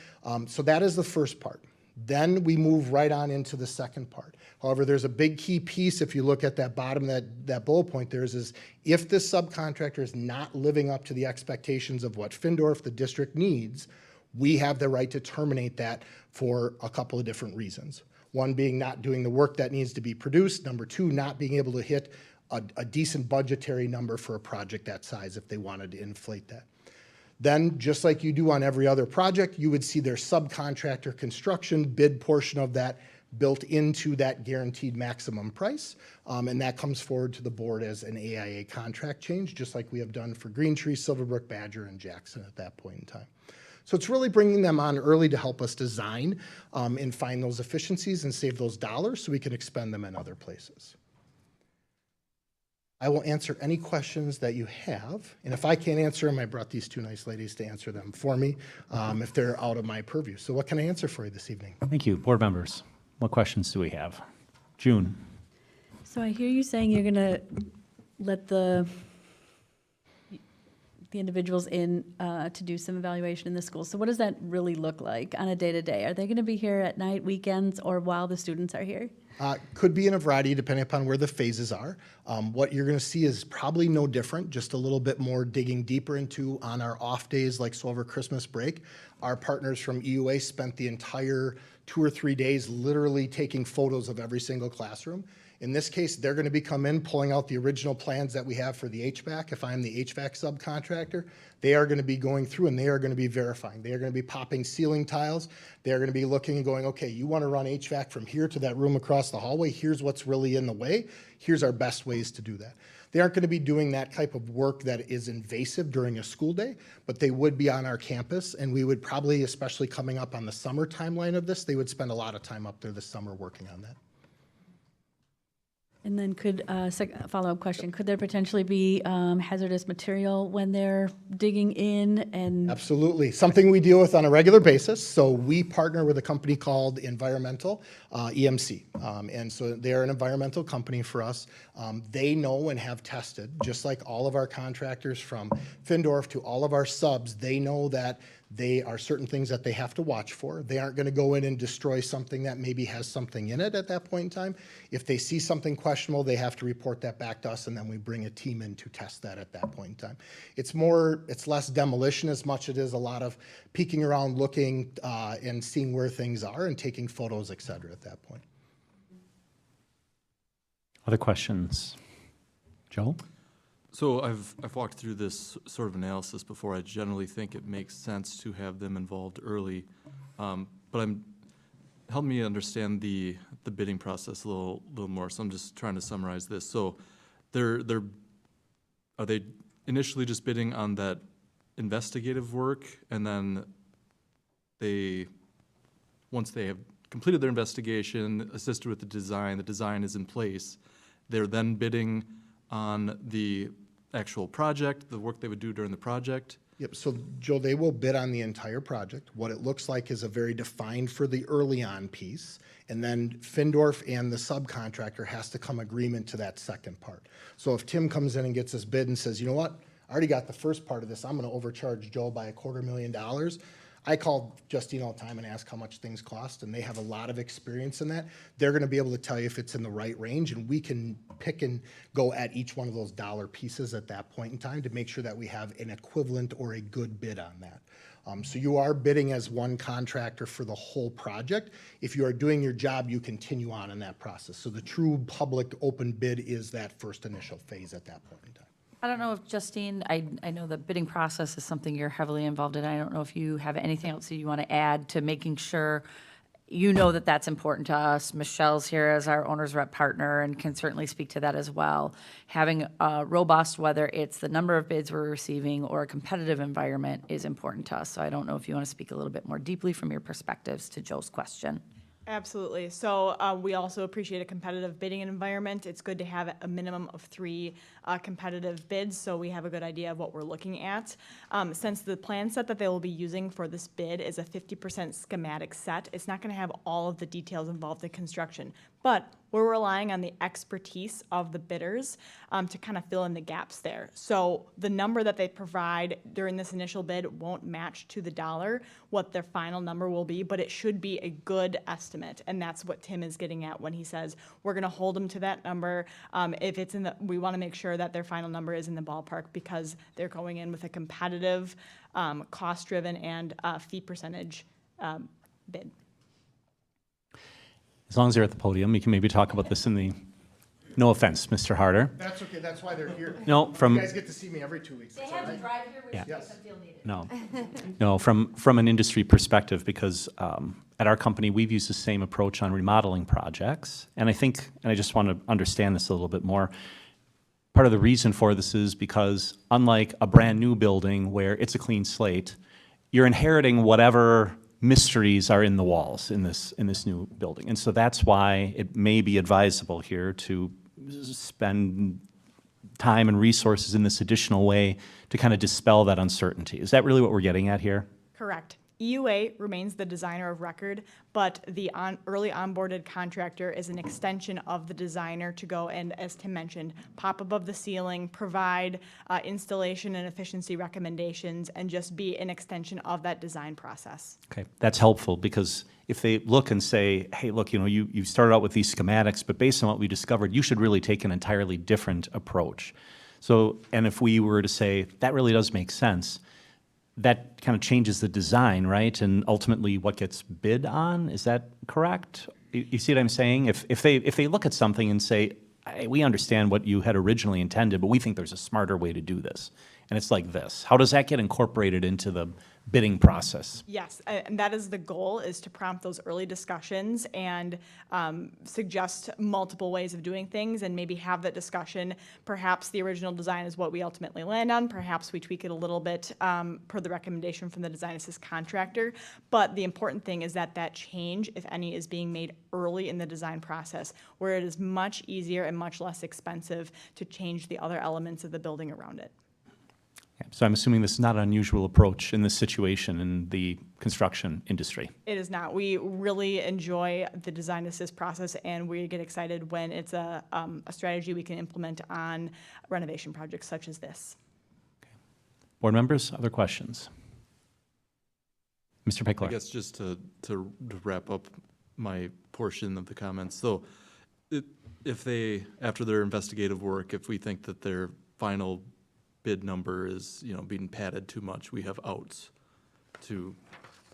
So that is the first part. Then we move right on into the second part. However, there's a big key piece if you look at that bottom, that bullet point there is if this subcontractor is not living up to the expectations of what Findorf, the district, needs, we have the right to terminate that for a couple of different reasons. One being not doing the work that needs to be produced. Number 2, not being able to hit a decent budgetary number for a project that size if they wanted to inflate that. Then, just like you do on every other project, you would see their subcontractor construction bid portion of that built into that guaranteed maximum price. And that comes forward to the board as an AIA contract change, just like we have done for Green Tree, Silverbrook, Badger, and Jackson at that point in time. So it's really bringing them on early to help us design and find those efficiencies and save those dollars so we can expend them in other places. I will answer any questions that you have, and if I can't answer them, I brought these two nice ladies to answer them for me if they're out of my purview. So what can I answer for you this evening? Thank you. Board members, what questions do we have? June? So I hear you saying you're going to let the individuals in to do some evaluation in the school. So what does that really look like on a day-to-day? Are they going to be here at night, weekends, or while the students are here? Could be in a variety depending upon where the phases are. What you're going to see is probably no different, just a little bit more digging deeper into on our off days, like so over Christmas break. Our partners from EUA spent the entire 2 or 3 days literally taking photos of every single classroom. In this case, they're going to be come in, pulling out the original plans that we have for the HVAC. If I'm the HVAC subcontractor, they are going to be going through and they are going to be verifying. They are going to be popping ceiling tiles. They are going to be looking and going, okay, you want to run HVAC from here to that room across the hallway. Here's what's really in the way. Here's our best ways to do that. They aren't going to be doing that type of work that is invasive during a school day, but they would be on our campus, and we would probably, especially coming up on the summer timeline of this, they would spend a lot of time up there this summer working on that. And then could, follow-up question, could there potentially be hazardous material when they're digging in and? Absolutely. Something we deal with on a regular basis. So we partner with a company called Environmental, EMC. And so they're an environmental company for us. They know and have tested, just like all of our contractors from Findorf to all of our subs, they know that they are certain things that they have to watch for. They aren't going to go in and destroy something that maybe has something in it at that point in time. If they see something questionable, they have to report that back to us, and then we bring a team in to test that at that point in time. It's less demolition as much as it is a lot of peeking around, looking and seeing where things are and taking photos, et cetera, at that point. Other questions? Joel? So I've walked through this sort of analysis before. I generally think it makes sense to have them involved early, but help me understand the bidding process a little more. So I'm just trying to summarize this. So are they initially just bidding on that investigative work, and then once they have completed their investigation, assisted with the design is in place, they're then bidding on the actual project, the work they would do during the project? Yep, so Joe, they will bid on the entire project. What it looks like is a very defined for the early on piece, and then Findorf and the subcontractor has to come agreement to that second part. So if Tim comes in and gets this bid and says, you know what, I already got the first part of this, I'm gonna overcharge Joe by $250,000, I call Justine all the time and ask how much things cost, and they have a lot of experience in that. They're gonna be able to tell you if it's in the right range, and we can pick and go at each one of those dollar pieces at that point in time to make sure that we have an equivalent or a good bid on that. So you are bidding as one contractor for the whole project. If you are doing your job, you continue on in that process. So the true public open bid is that first initial phase at that point in time. I don't know if, Justine, I know the bidding process is something you're heavily involved in. I don't know if you have anything else that you want to add to making sure you know that that's important to us. Michelle's here as our owner's rep partner and can certainly speak to that as well. Having a robust, whether it's the number of bids we're receiving or a competitive environment, is important to us. So I don't know if you want to speak a little bit more deeply from your perspectives to Joe's question. Absolutely. So we also appreciate a competitive bidding environment. It's good to have a minimum of 3 competitive bids, so we have a good idea of what we're looking at. Since the plan set that they will be using for this bid is a 50% schematic set, it's not going to have all of the details involved in construction, but we're relying on the expertise of the bidders to kind of fill in the gaps there. So the number that they provide during this initial bid won't match to the dollar what their final number will be, but it should be a good estimate, and that's what Tim is getting at when he says we're going to hold them to that number. If it's we want to make sure that their final number is in the ballpark because they're going in with a competitive, cost-driven, and fee percentage bid. As long as they're at the podium, we can maybe talk about this in the No offense, Mr. Harder. That's okay, that's why they're here. No, from- You guys get to see me every 2 weeks. It's all right. drive here, Yeah. Yes. No, no, from an industry perspective, because at our company, we've used the same approach on remodeling projects. And I think, and I just want to understand this a little bit more, part of the reason for this is because unlike a brand-new building where it's a clean slate, you're inheriting whatever mysteries are in the walls in this new building. And so that's why it may be advisable here to spend time and resources in this additional way to kind of dispel that uncertainty. Is that really what we're getting at here? Correct. EUA remains the designer of record, but the early onboarded contractor is an extension of the designer to go and, as Tim mentioned, pop above the ceiling, provide installation and efficiency recommendations, and just be an extension of that design process. Okay, that's helpful, because if they look and say, hey, look, you started out with these schematics, but based on what we discovered, you should really take an entirely different approach. So, and if we were to say, that really does make sense, that kind of changes the design, right? And ultimately what gets bid on, is that correct? You see what I'm saying? If they look at something and say, hey, we understand what you had originally intended, but we think there's a smarter way to do this, and it's like this, how does that get incorporated into the bidding process? Yes, and that is the goal, is to prompt those early discussions and suggest multiple ways of doing things and maybe have that discussion. Perhaps the original design is what we ultimately land on. Perhaps we tweak it a little bit per the recommendation from the design assist contractor. But the important thing is that that change, if any, is being made early in the design process, where it is much easier and much less expensive to change the other elements of the building around it. So I'm assuming this is not an unusual approach in this situation in the construction industry. It is not. We really enjoy the design assist process, and we get excited when it's a strategy we can implement on renovation projects such as this. Board members, other questions? Mr. I Pickler? guess just to wrap up my portion of the comments, so if they, after their investigative work, if we think that their final bid number is, being padded too much, we have outs to,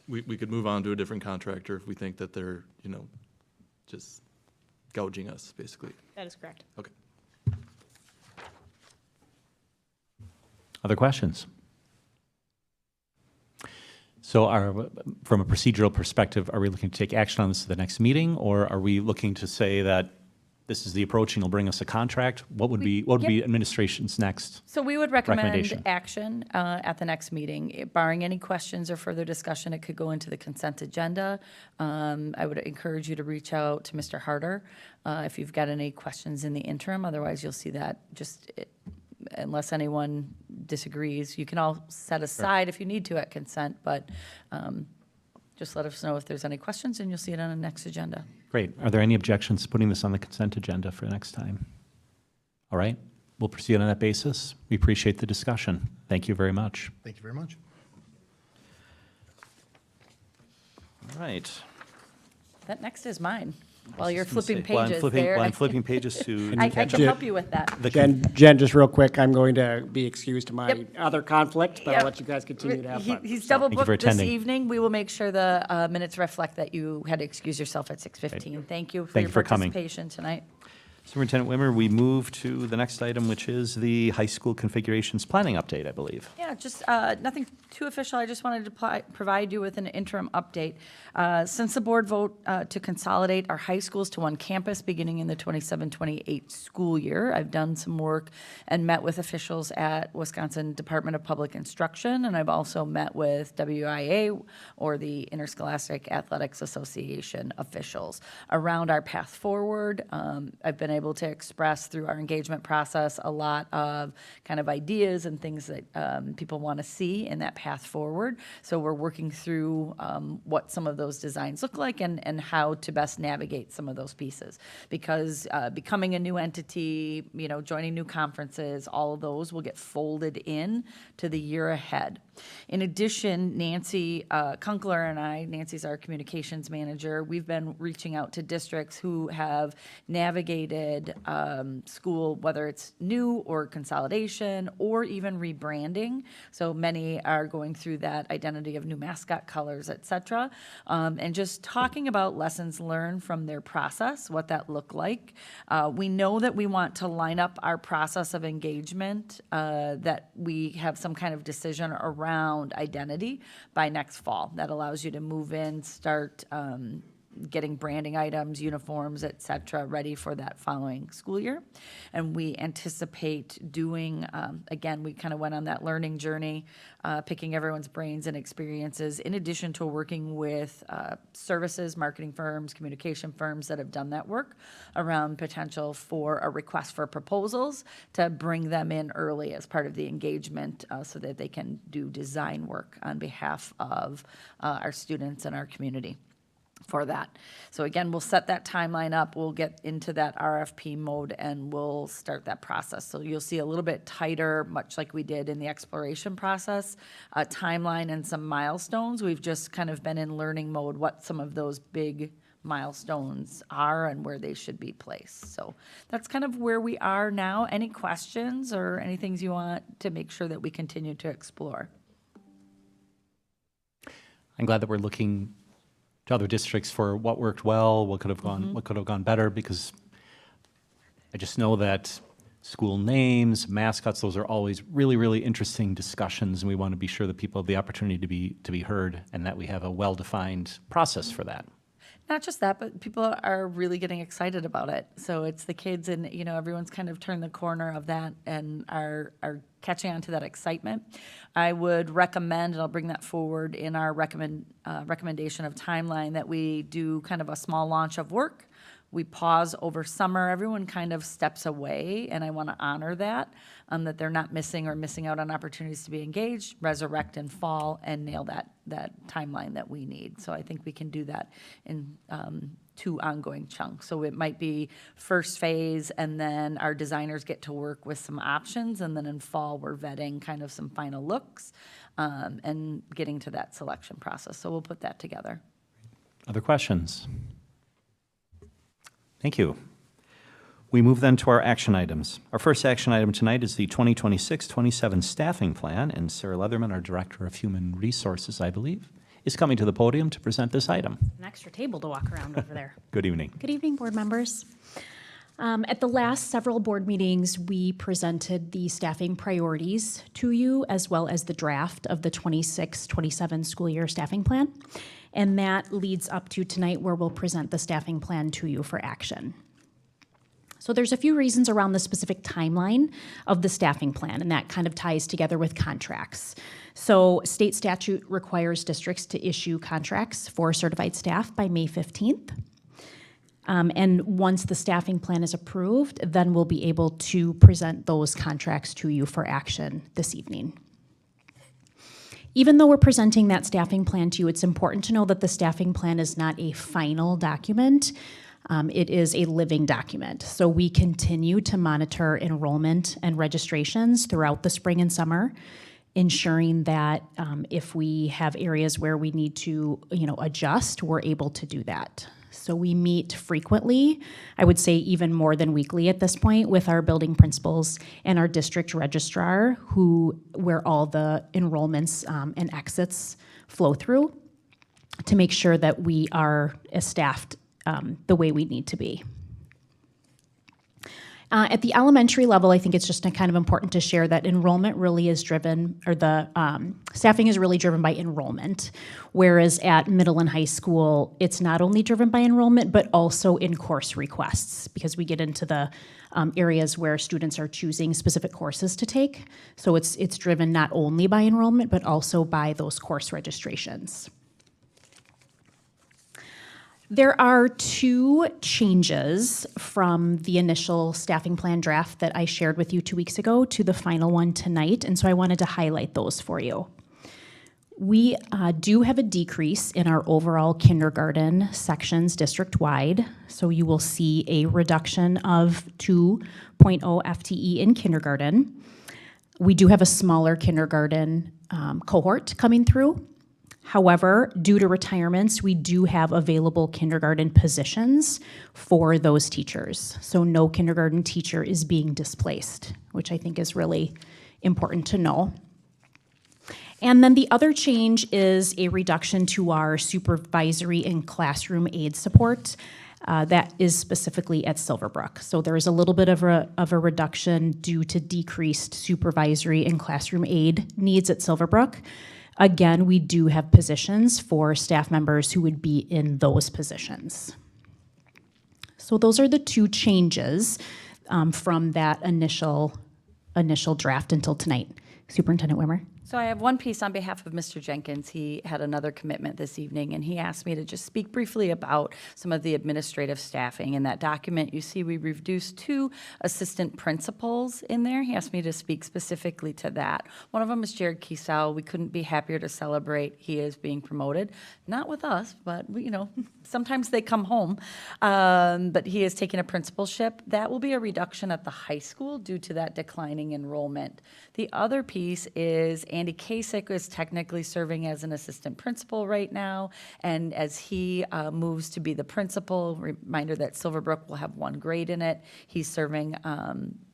we could move on to a different contractor if we think that they're, just gouging us, basically. That is correct. Okay. Other questions? So from a procedural perspective, are we looking to take action on this at the next meeting, or are we looking to say that this is the approach and you'll bring us a contract? What would be administration's next? So we would recommend Recommendation. action at the next meeting. Barring any questions or further discussion, it could go into the consent agenda. I would encourage you to reach out to Mr. Harder if you've got any questions in the interim. Otherwise, you'll see that unless anyone disagrees, you can all set aside if you need to at consent, but just let us know if there's any questions, and you'll see it on the next agenda. Great. Are there any objections to putting this on the consent agenda for next time? All right. We'll proceed on that basis. We appreciate the discussion. Thank you very much. Thank you very much. Oh, All right. That next is mine. While you're flipping While I'm pages flipping- there. While I'm flipping pages to. I can help you with that. Jen, just real quick, I'm going to be excused to my Yep. other conflict, but Yep. I'll let you guys continue to have fun. He's So, double Thank you for booked this attending. evening. We will make sure the minutes reflect that you had to excuse yourself at 6:15. Thank you for Thank your you for coming. participation tonight. Superintendent Wimmer, we move to the next item, which is the high school configurations planning update, I believe. Yeah, just nothing too official. I just wanted to provide you with an interim update. Since the board vote to consolidate our high schools to one campus beginning in the 27-28 school year, I've done some work and met with officials at Wisconsin Department of Public Instruction, and I've also met with WIA, or the Interscholastic Athletics Association officials, around our path forward. I've been able to express through our engagement process a lot of kind of ideas and things that people want to see in that path forward. So we're working through what some of those designs look like and how to best navigate some of those pieces. Because becoming a new entity, joining new conferences, all of those will get folded in to the year ahead. In addition, Nancy Kunkler and I, Nancy's our communications manager, we've been reaching out to districts who have navigated school, whether it's new or consolidation or even rebranding. So many are going through that identity of new mascot colors, et cetera, and just talking about lessons learned from their process, what that looked like. We know that we want to line up our process of engagement, that we have some kind of decision around identity by next fall. That allows you to move in, start getting branding items, uniforms, et cetera, ready for that following school year. And we anticipate doing, again, we kind of went on that learning journey, picking everyone's brains and experiences, in addition to working with services, marketing firms, communication firms that have done that work around potential for a request for proposals to bring them in early as part of the engagement so that they can do design work on behalf of our students and our community for that. So again, we'll set that timeline up, we'll get into that RFP mode, and we'll start that process. So you'll see a little bit tighter, much like we did in the exploration process, a timeline and some milestones. We've just kind of been in learning mode, what some of those big milestones are and where they should be placed. So that's kind of where we are now. Any questions or any things you want to make sure that we continue to explore? I'm glad that we're looking to other districts for what worked well, what could have gone better, because I just know that school names, mascots, those are always really, really interesting discussions, and we want to be sure that people have the opportunity to be heard and that we have a well-defined process for that. Not just that, but people are really getting excited about it. So it's the kids, and everyone's kind of turned the corner of that and are catching on to that excitement. I would recommend, and I'll bring that forward in our recommendation of timeline, that we do kind of a small launch of work. We pause over summer. Everyone kind of steps away, and I want to honor that, that they're not missing out on opportunities to be engaged, resurrect in fall, and nail that timeline that we need. So I think we can do that in 2 ongoing chunks. So it might be first phase, and then our designers get to work with some options, and then in fall, we're vetting kind of some final looks and getting to that selection process. So we'll put that together. Other questions? Thank you. We move then to our action items. Our first action item tonight is the 2026-27 staffing plan, and Sarah Leatherman, our Director of Human Resources, I believe, is coming to the podium to present this item. An extra table to walk around over there. Good evening. Good evening, board members. At the last several board meetings, we presented the staffing priorities to you, as well as the draft of the 26-27 school year staffing plan. And that leads up to tonight, where we'll present the staffing plan to you for action. So there's a few reasons around the specific timeline of the staffing plan, and that kind of ties together with contracts. So state statute requires districts to issue contracts for certified staff by May 15th. And once the staffing plan is approved, then we'll be able to present those contracts to you for action this evening. Even though we're presenting that staffing plan to you, it's important to know that the staffing plan is not a final document. It is a living document. So we continue to monitor enrollment and registrations throughout the spring and summer, ensuring that if we have areas where we need to adjust, we're able to do that. So we meet frequently, I would say even more than weekly at this point, with our building principals and our district registrar, where all the enrollments and exits flow through, to make sure that we are staffed the way we need to be. At the elementary level, I think it's just kind of important to share that enrollment really is driven, or the staffing is really driven by enrollment, whereas at middle and high school, it's not only driven by enrollment, but also in course requests, because we get into the areas where students are choosing specific courses to take. So it's driven not only by enrollment, but also by those course registrations. There are 2 changes from the initial staffing plan draft that I shared with you 2 weeks ago to the final one tonight, and so I wanted to highlight those for you. We do have a decrease in our overall kindergarten sections district-wide, so you will see a reduction of 2.0 FTE in kindergarten. We do have a smaller kindergarten cohort coming through. However, due to retirements, we do have available kindergarten positions for those teachers. So no kindergarten teacher is being displaced, which I think is really important to know. And then the other change is a reduction to our supervisory and classroom aid support. That is specifically at Silverbrook. So there is a little bit of a reduction due to decreased supervisory and classroom aid needs at Silverbrook. Again, we do have positions for staff members who would be in those positions. So those are the two changes from that initial draft until tonight. Superintendent Wimmer? So I have one piece on behalf of Mr. Jenkins. He had another commitment this evening, and he asked me to just speak briefly about some of the administrative staffing. In that document, you see we reduced 2 assistant principals in there. He asked me to speak specifically to that. One of them is Jared Kiesau. We couldn't be happier to celebrate. He is being promoted, not with us, but we, sometimes they come home. But he is taking a principalship. That will be a reduction at the high school due to that declining enrollment. The other piece is Andy Kasich is technically serving as an assistant principal right now, and as he moves to be the principal, reminder that Silverbrook will have 1 grade in it. He's serving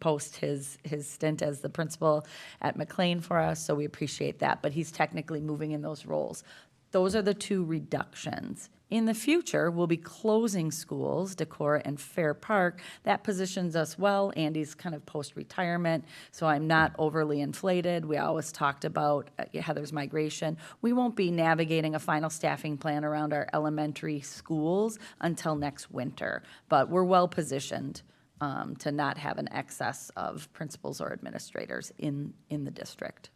post his stint as the principal at McLean for us, so we appreciate that, but he's technically moving in those roles. Those are the 2 reductions. In the future, we'll be closing schools, Decorah and Fair Park. That positions us well. Andy's kind of post-retirement, so I'm not overly inflated. We always talked about Heather's migration. We won't be navigating a final staffing plan around our elementary schools until next winter, but we're well positioned to not have an excess of principals or administrators in the district.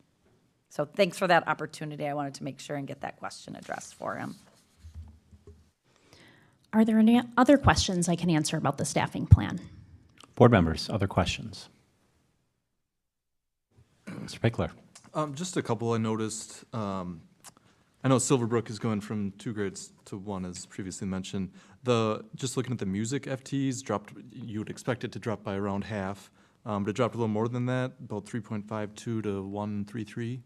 So thanks for that opportunity. I wanted to make sure and get that question addressed for him. Are there any other questions I can answer about the staffing plan? Board members, other questions? Mr. Pickler. Just a couple I noticed. I know Silverbrook is going from 2 grades to 1, as previously mentioned. Just looking at the music FTEs dropped. You would expect it to drop by around half, but it dropped a little more than that, about 3.52 to 133.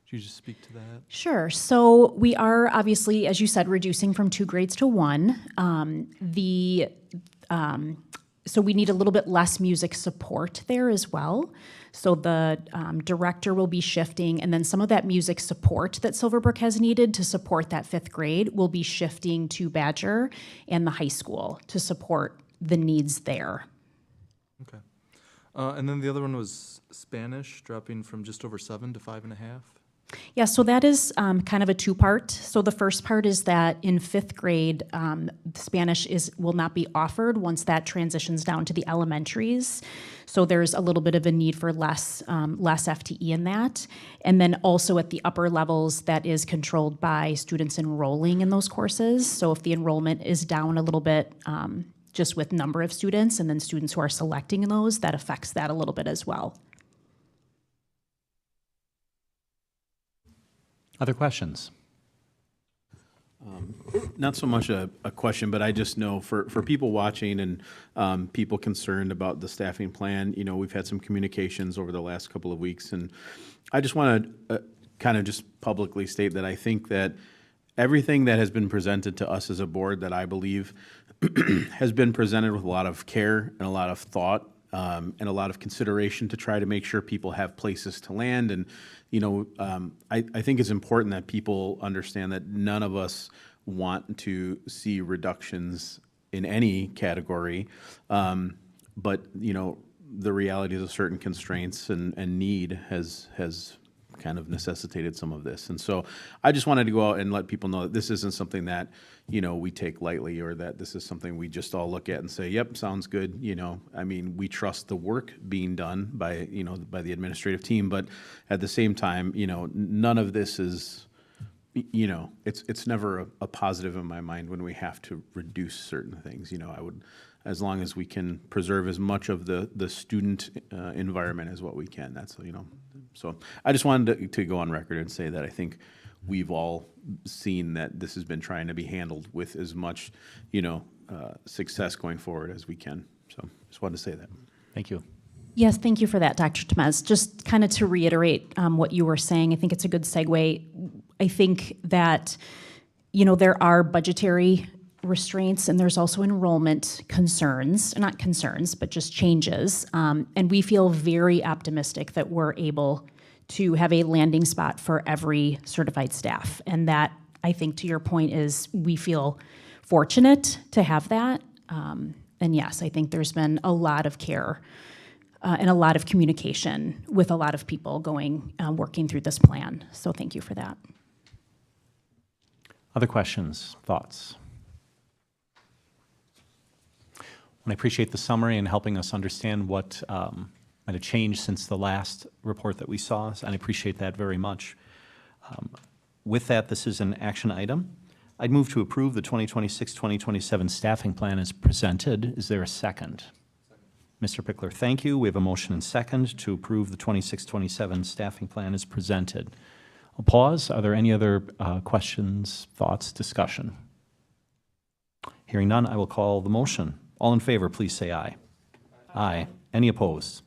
Could you just speak to that? Sure. So we are obviously, as you said, reducing from 2 grades to 1. So we need a little bit less music support there as well. So the director will be shifting, and then some of that music support that Silverbrook has needed to support that 5th grade will be shifting to Badger and the high school to support the needs there. Okay. And then the other one was Spanish, dropping from just over 7 to 5.5. Yeah, so that is kind of a 2-part. So the first part is that in 5th grade, Spanish will not be offered once that transitions down to the elementaries. So there's a little bit of a need for less FTE in that. And then also at the upper levels, that is controlled by students enrolling in those courses. So if the enrollment is down a little bit, just with number of students and then students who are selecting those, that affects that a little bit as well. Other questions? Not so much a question, but I just know for people watching and people concerned about the staffing plan, we've had some communications over the last couple of weeks, and I just want to kind of just publicly state that I think that everything that has been presented to us as a board that I believe has been presented with a lot of care and a lot of thought and a lot of consideration to try to make sure people have places to land. And, I think it's important that people understand that none of us want to see reductions in any category. But, the reality of certain constraints and need has kind of necessitated some of this. And so I just wanted to go out and let people know that this isn't something that, we take lightly, or that this is something we just all look at and say, yep, sounds good. We trust the work being done by the administrative team, but at the same time, none of this is, it's never a positive in my mind when we have to reduce certain things. As long as we can preserve as much of the student environment as what we can, that's, so I just wanted to go on record and say that I think we've all seen that this has been trying to be handled with as much, success going forward as we can. So just wanted to say that. Thank you. Yes, thank you for that, Dr. Temez. Just kind of to reiterate what you were saying, I think it's a good segue. I think that, there are budgetary restraints and there's also enrollment concerns, not concerns, but just changes. And we feel very optimistic that we're able to have a landing spot for every certified staff. And that, I think, to your point, is we feel fortunate to have that. And yes, I think there's been a lot of care and a lot of communication with a lot of people working through this plan. So thank you for that. Other questions, thoughts? I appreciate the summary and helping us understand what might have changed since the last report that we saw, and I appreciate that very much. With that, this is an action item. I'd move to approve the 2026-2027 staffing plan as presented. Is there a second? Mr. Pickler, thank you. We have a motion and second to approve the 26-27 staffing plan as presented. I'll pause. Are there any other questions, thoughts, discussion? Hearing none, I will call the motion. All in favor, please say aye. Aye. Any opposed?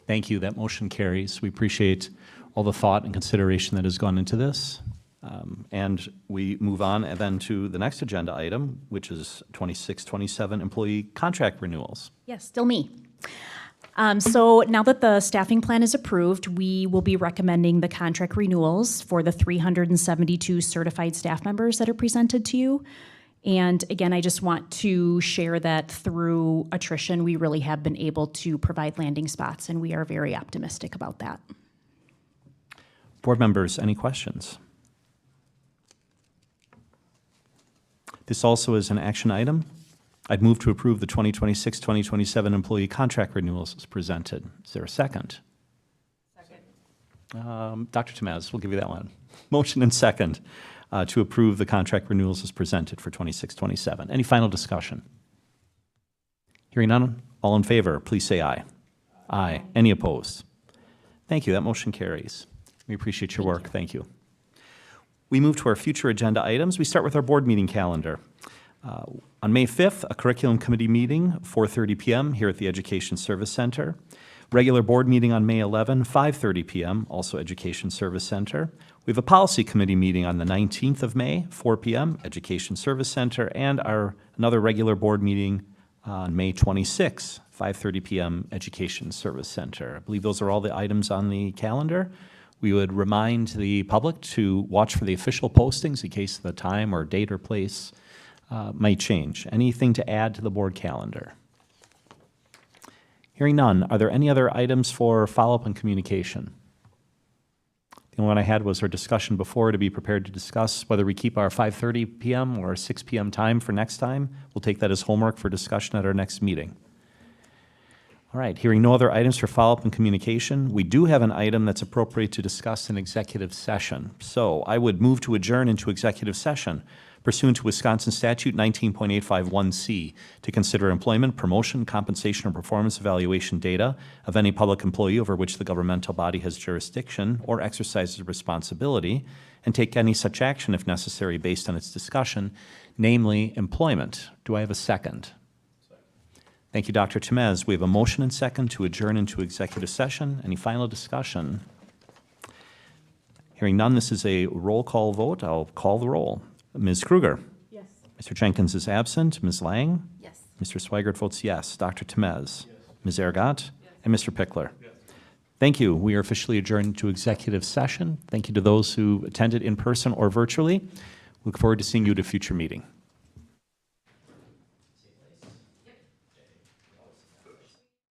Thank you. That motion carries. We appreciate all the thought and consideration that has gone into this. And we move on and then to the next agenda item, which is 26-27 employee contract renewals. Yes, still me. So now that the staffing plan is approved, we will be recommending the contract renewals for the 372 certified staff members that are presented to you. And again, I just want to share that through attrition, we really have been able to provide landing spots, and we are very optimistic about that. Board members, any questions? This also is an action item. I'd move to approve the 2026-2027 employee contract renewals as presented. Is there a second? Second. Dr. Temez, we'll give you that one. Motion and second to approve the contract renewals as presented for 26-27. Any final discussion? Hearing none, all in favor, please say aye. Aye. Any opposed? Thank you. That motion carries. We appreciate your work. Thank you. We move to our future agenda items. We start with our board meeting calendar. On May 5th, a curriculum committee meeting, 4:30 p.m. here at the Education Service Center. Regular board meeting on May 11, 5:30 p.m., also Education Service Center. We have a policy committee meeting on the 19th of May, 4 p.m., Education Service Center, and another regular board meeting on May 26, 5:30 p.m., Education Service Center. I believe those are all the items on the calendar. We would remind the public to watch for the official postings in case the time or date or place might change. Anything to add to the board calendar? Hearing none, are there any other items for follow-up and communication? The only one I had was our discussion before to be prepared to discuss whether we keep our 5:30 p.m. or 6 p.m. time for next time. We'll take that as homework for discussion at our next meeting. All right, hearing no other items for follow-up and communication, we do have an item that's appropriate to discuss in executive session. So I would move to adjourn into executive session pursuant to Wisconsin Statute 19.851C to consider employment, promotion, compensation, or performance evaluation data of any public employee over which the governmental body has jurisdiction or exercises responsibility, and take any such action if necessary based on its discussion, namely employment. Do I have a second? Thank you, Dr. Temez. We have a motion and second to adjourn into executive session. Any final discussion? Hearing none, this is a roll call vote. I'll call the roll. Ms. Kruger? Yes. Mr. Jenkins is absent. Ms. Lang? Yes. Mr. Swigert votes yes. Dr. Temez? Yes. Ms. Aragot? Yes. And Mr. Pickler? Yes. Thank you. We are officially adjourned to executive session. Thank you to those who attended in person or virtually. Look forward to seeing you at a future meeting.